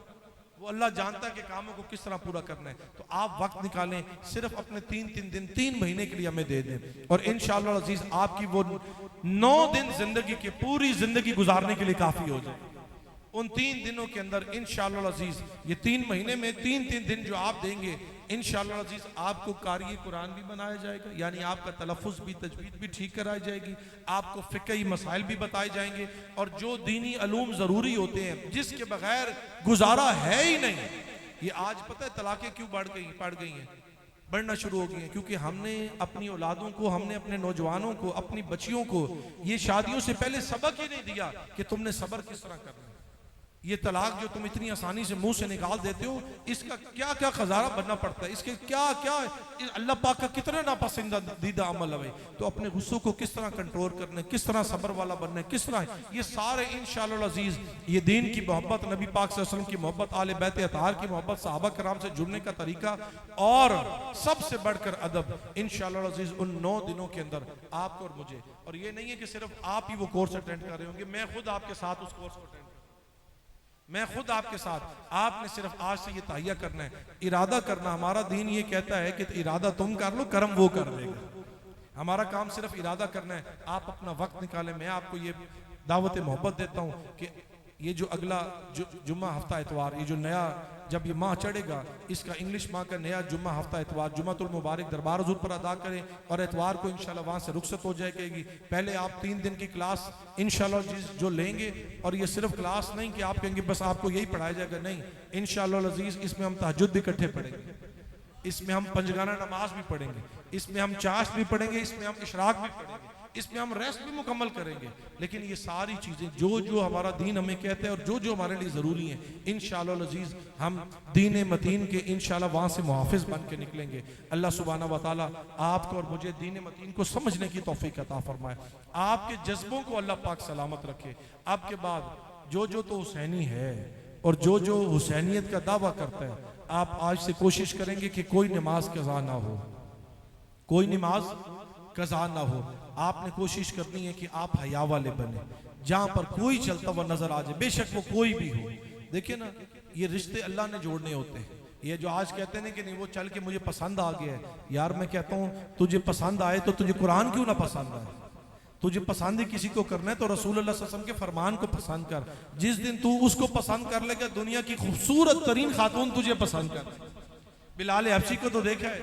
वो अल्लाह जानता है कि कामों को किस तरह पूरा करना है। तो आप वक्त निकालें, सिर्फ अपने 3 दिन 3 महीने के लिए हमें दे दें, और इंशाअल्लाह अज़ीज़ आपकी वो 9 दिन जिंदगी की, पूरी जिंदगी गुजारने के लिए काफी हो जाए। उन 3 दिनों के अंदर इंशाअल्लाह अज़ीज़, ये 3 महीने में 3 दिन जो आप देंगे, इंशाअल्लाह अज़ीज़ आपको कारी कुरान भी बनाया जाएगा, यानी आपका तलफ़ुज़ भी, तजवीद भी ठीक कराई जाएगी, आपको फ़िक़ही मसाइल भी बताए जाएंगे, और जो दीनी अलूम ज़रूरी होते हैं जिसके बगैर गुजारा है ही नहीं। ये आज पता है तलाक़ें क्यों बढ़ गई हैं, बढ़ना शुरू हो गई हैं, क्योंकि हमने अपनी औलादों को, हमने अपने नौजवानों को, अपनी बच्चियों को ये शादियों से पहले सबक ही नहीं दिया कि तुमने सब्र किस तरह करना है। ये तलाक जो तुम इतनी आसानी से मुंह से निकाल देते हो, इसका क्या क्या खजाना बनना पड़ता है, इसके क्या क्या अल्लाह पाक का कितना नापसंदीदा अमल है भाई। तो अपने गुस्सों को किस तरह कंट्रोल करना है, किस तरह सब्र वाला बनना है, किस तरह, ये सारे इंशाअल्लाह अज़ीज़ ये दीन की मोहब्बत, नबी पाक सल्लल्लाहु अलैहि वसल्लम की मोहब्बत, आले बैत अताहर की मोहब्बत, सहाबा कराम से जुड़ने का तरीका, और सबसे बढ़कर अदब इंशाअल्लाह अज़ीज़ उन 9 दिनों के अंदर आपको और मुझे। और ये नहीं है कि सिर्फ आप ही वो कोर्स अटेंड कर रहे होंगे, मैं खुद आपके साथ उस कोर्स को अटेंड, मैं खुद आपके साथ। आपने सिर्फ आज से ये तहिया करना है, इरादा करना। हमारा दीन ये कहता है कि इरादा तुम कर लो, कर्म वो कर लेगा। हमारा काम सिर्फ इरादा करना है। आप अपना वक्त निकालें। मैं आपको ये दावत मोहब्बत देता हूँ कि ये जो अगला जुम्मा हफ्ता इतवार, ये जो नया जब ये माह चढ़ेगा, इसका इंग्लिश माह का नया जुम्मा हफ्ता इतवार, जुम्मतुल मुबारक दरबार हुजूर पर अदा करें और इतवार को इंशाल्लाह वहाँ से रुखसत हो जाएगी। पहले आप 3 दिन की क्लास इंशाल्लाह जो लेंगे, और ये सिर्फ क्लास नहीं कि आप कहेंगे बस आपको यही पढ़ाया जाएगा, नहीं, इंशाल्लाह अज़ीज़ इसमें हम तहज्जुद भी इकट्ठे पढ़ेंगे, इसमें हम पंजगाना नमाज भी पढ़ेंगे, इसमें हम चाश भी पढ़ेंगे, इसमें हम इशराक भी पढ़ेंगे, इसमें हम रेस्ट भी मुकम्मल करेंगे। लेकिन ये सारी चीज़ें जो हमारा दीन हमें कहते हैं और जो हमारे लिए ज़रूरी है, इंशाअल्लाह अज़ीज़ हम दीन मतीन के इंशाअल्लाह वहाँ से मुहाफ़िज़ बन के निकलेंगे। अल्लाह सुब्हाना व तआला आपको और मुझे दीन मतीन को समझने की तौफीक अता फरमाए, आपके जज्बों को अल्लाह पाक सलामत रखे। आपके बाद जो तो हुसैनी है और जो हुसैनियत का दावा करता है, आप आज से कोशिश करेंगे कि कोई नमाज कज़ा ना हो, कोई नमाज कज़ा ना हो। आपने कोशिश करनी है कि आप हया वाले बने, जहां पर कोई चलता हुआ नजर आ जाए, बेशक वो कोई भी हो। देखिए ना, ये रिश्ते अल्लाह ने जोड़ने होते हैं। ये जो आज कहते हैं कि नहीं वो चल के मुझे पसंद आ गया है, यार मैं कहता हूँ तुझे पसंद आए तो तुझे कुरान क्यों ना पसंद आए? तुझे पसंद ही किसी को करना है तो रसूलुल्लाह सल्लल्लाहु अलैहि वसल्लम के फरमान को पसंद कर। जिस दिन तू उसको पसंद कर लेगा, दुनिया की खूबसूरत तरीन खातून तुझे पसंद कर। बिलाल हबशी को तो देखा है,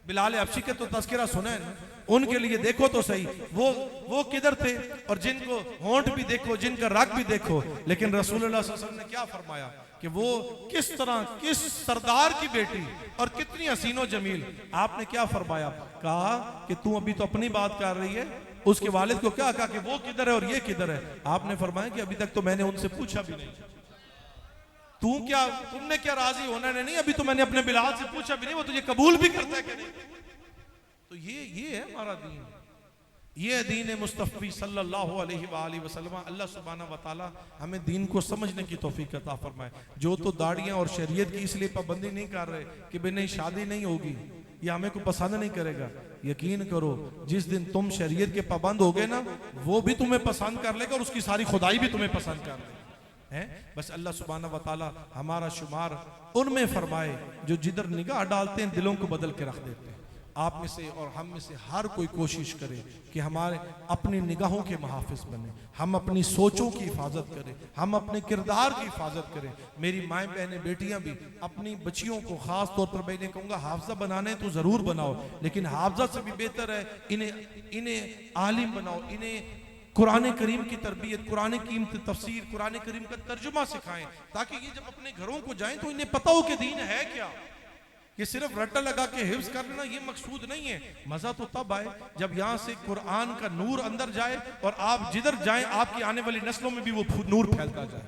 बिलाल हबशी के तो तस्करा सुना है ना, उनके लिए देखो तो सही, वो किधर थे, और जिनको होंठ भी देखो, जिनका रग भी देखो, लेकिन रसूलुल्लाह सल्लल्लाहु अलैहि वसल्लम ने क्या फरमाया कि वो किस तरह, किस सरदार की बेटी और कितनी हसीनो जमील। आपने क्या फरमाया? कहा कि तू अभी तो अपनी बात कर रही है, उसके वालिद को क्या कहा कि वो किधर है और ये किधर है? आपने फरमाया कि अभी तक तो मैंने उनसे पूछा भी नहीं। तुमने क्या राजी होना है? नहीं, अभी तो मैंने अपने बिलाल से पूछा भी नहीं, वो तुझे कबूल भी करता है कि नहीं? तो ये है हमारा दीन, ये दीन मुस्तफ़ी सल्लल्लाहु अलैहि वसल्लम। अल्लाह सुब्हानहू व तआला हमें दीन को समझने की तौफीक अता फरमाए। जो तो दाढ़ियां और शरीयत की इसलिए पाबंदी नहीं कर रहे कि भाई नहीं शादी नहीं होगी, ये हमें को पसंद नहीं करेगा, यकीन करो जिस दिन तुम शरीयत के पाबंद हो गए ना, वो भी तुम्हें पसंद कर लेगा और उसकी सारी खुदाई भी तुम्हें पसंद कर लेगा। बस अल्लाह सुब्हानहू व तआला हमारा शुमार उनमें फरमाए जो जिधर निगाह डालते हैं दिलों को बदल के रख देते हैं। आप में से और हम में से हर कोई कोशिश करे कि हमारे अपनी निगाहों के मुहाफिज बने, हम अपनी सोचों की हिफाजत करें, हम अपने किरदार की हिफाजत करें। मेरी माएँ बहनें बेटियां भी अपनी बच्चियों को खास तौर पर मैं कहूँगा हाफजा बनाने तो ज़रूर बनाओ, लेकिन हाफजा से भी बेहतर है इन्हें आलिम बनाओ, इन्हें कुरान करीम की तरबियत, कुरान की तफसीर, कुरान करीम का तर्जुमा सिखाएं, ताकि ये जब अपने घरों को जाएं तो इन्हें पता हो कि दीन है क्या। ये सिर्फ रट्टा लगा के हिफ्ज कर लेना ये मकसूद नहीं है। मजा तो तब आए जब यहाँ से कुरान का नूर अंदर जाए और आप जिधर जाएं आपकी आने वाली नस्लों में भी वो नूर फैलता जाए,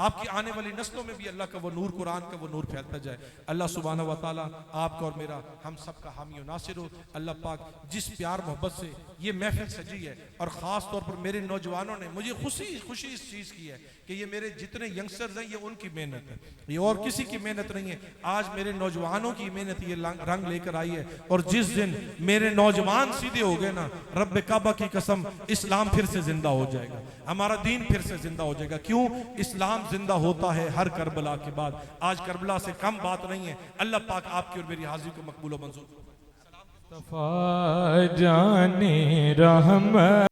आपकी आने वाली नस्लों में भी अल्लाह का वो नूर, कुरान का वो नूर फैलता जाए। अल्लाह सुब्हानहू व तआला आपका और मेरा, हम सब का हामी और नासिर हो। अल्लाह पाक जिस प्यार मोहब्बत से ये महफिल सजी है, और ख़ास तौर पर मेरे नौजवानों ने मुझे खुशी इस चीज़ की है कि ये मेरे जितने यंगस्टर्स हैं ये उनकी मेहनत है, ये और किसी की मेहनत नहीं है। आज मेरे नौजवानों की मेहनत ये रंग लेकर आई है, और जिस दिन मेरे नौजवान सीधे हो गए ना, रब्बे काबा की कसम, इस्लाम फिर से जिंदा हो जाएगा, हमारा दीन फिर से जिंदा हो जाएगा। क्यों? इस्लाम जिंदा होता है हर करबला के बाद। आज करबला से कम बात नहीं है। अल्लाह पाक आपकी और मेरी हाजिरी को मकबूल और मंजूर। मुस्तफा जाने रहमत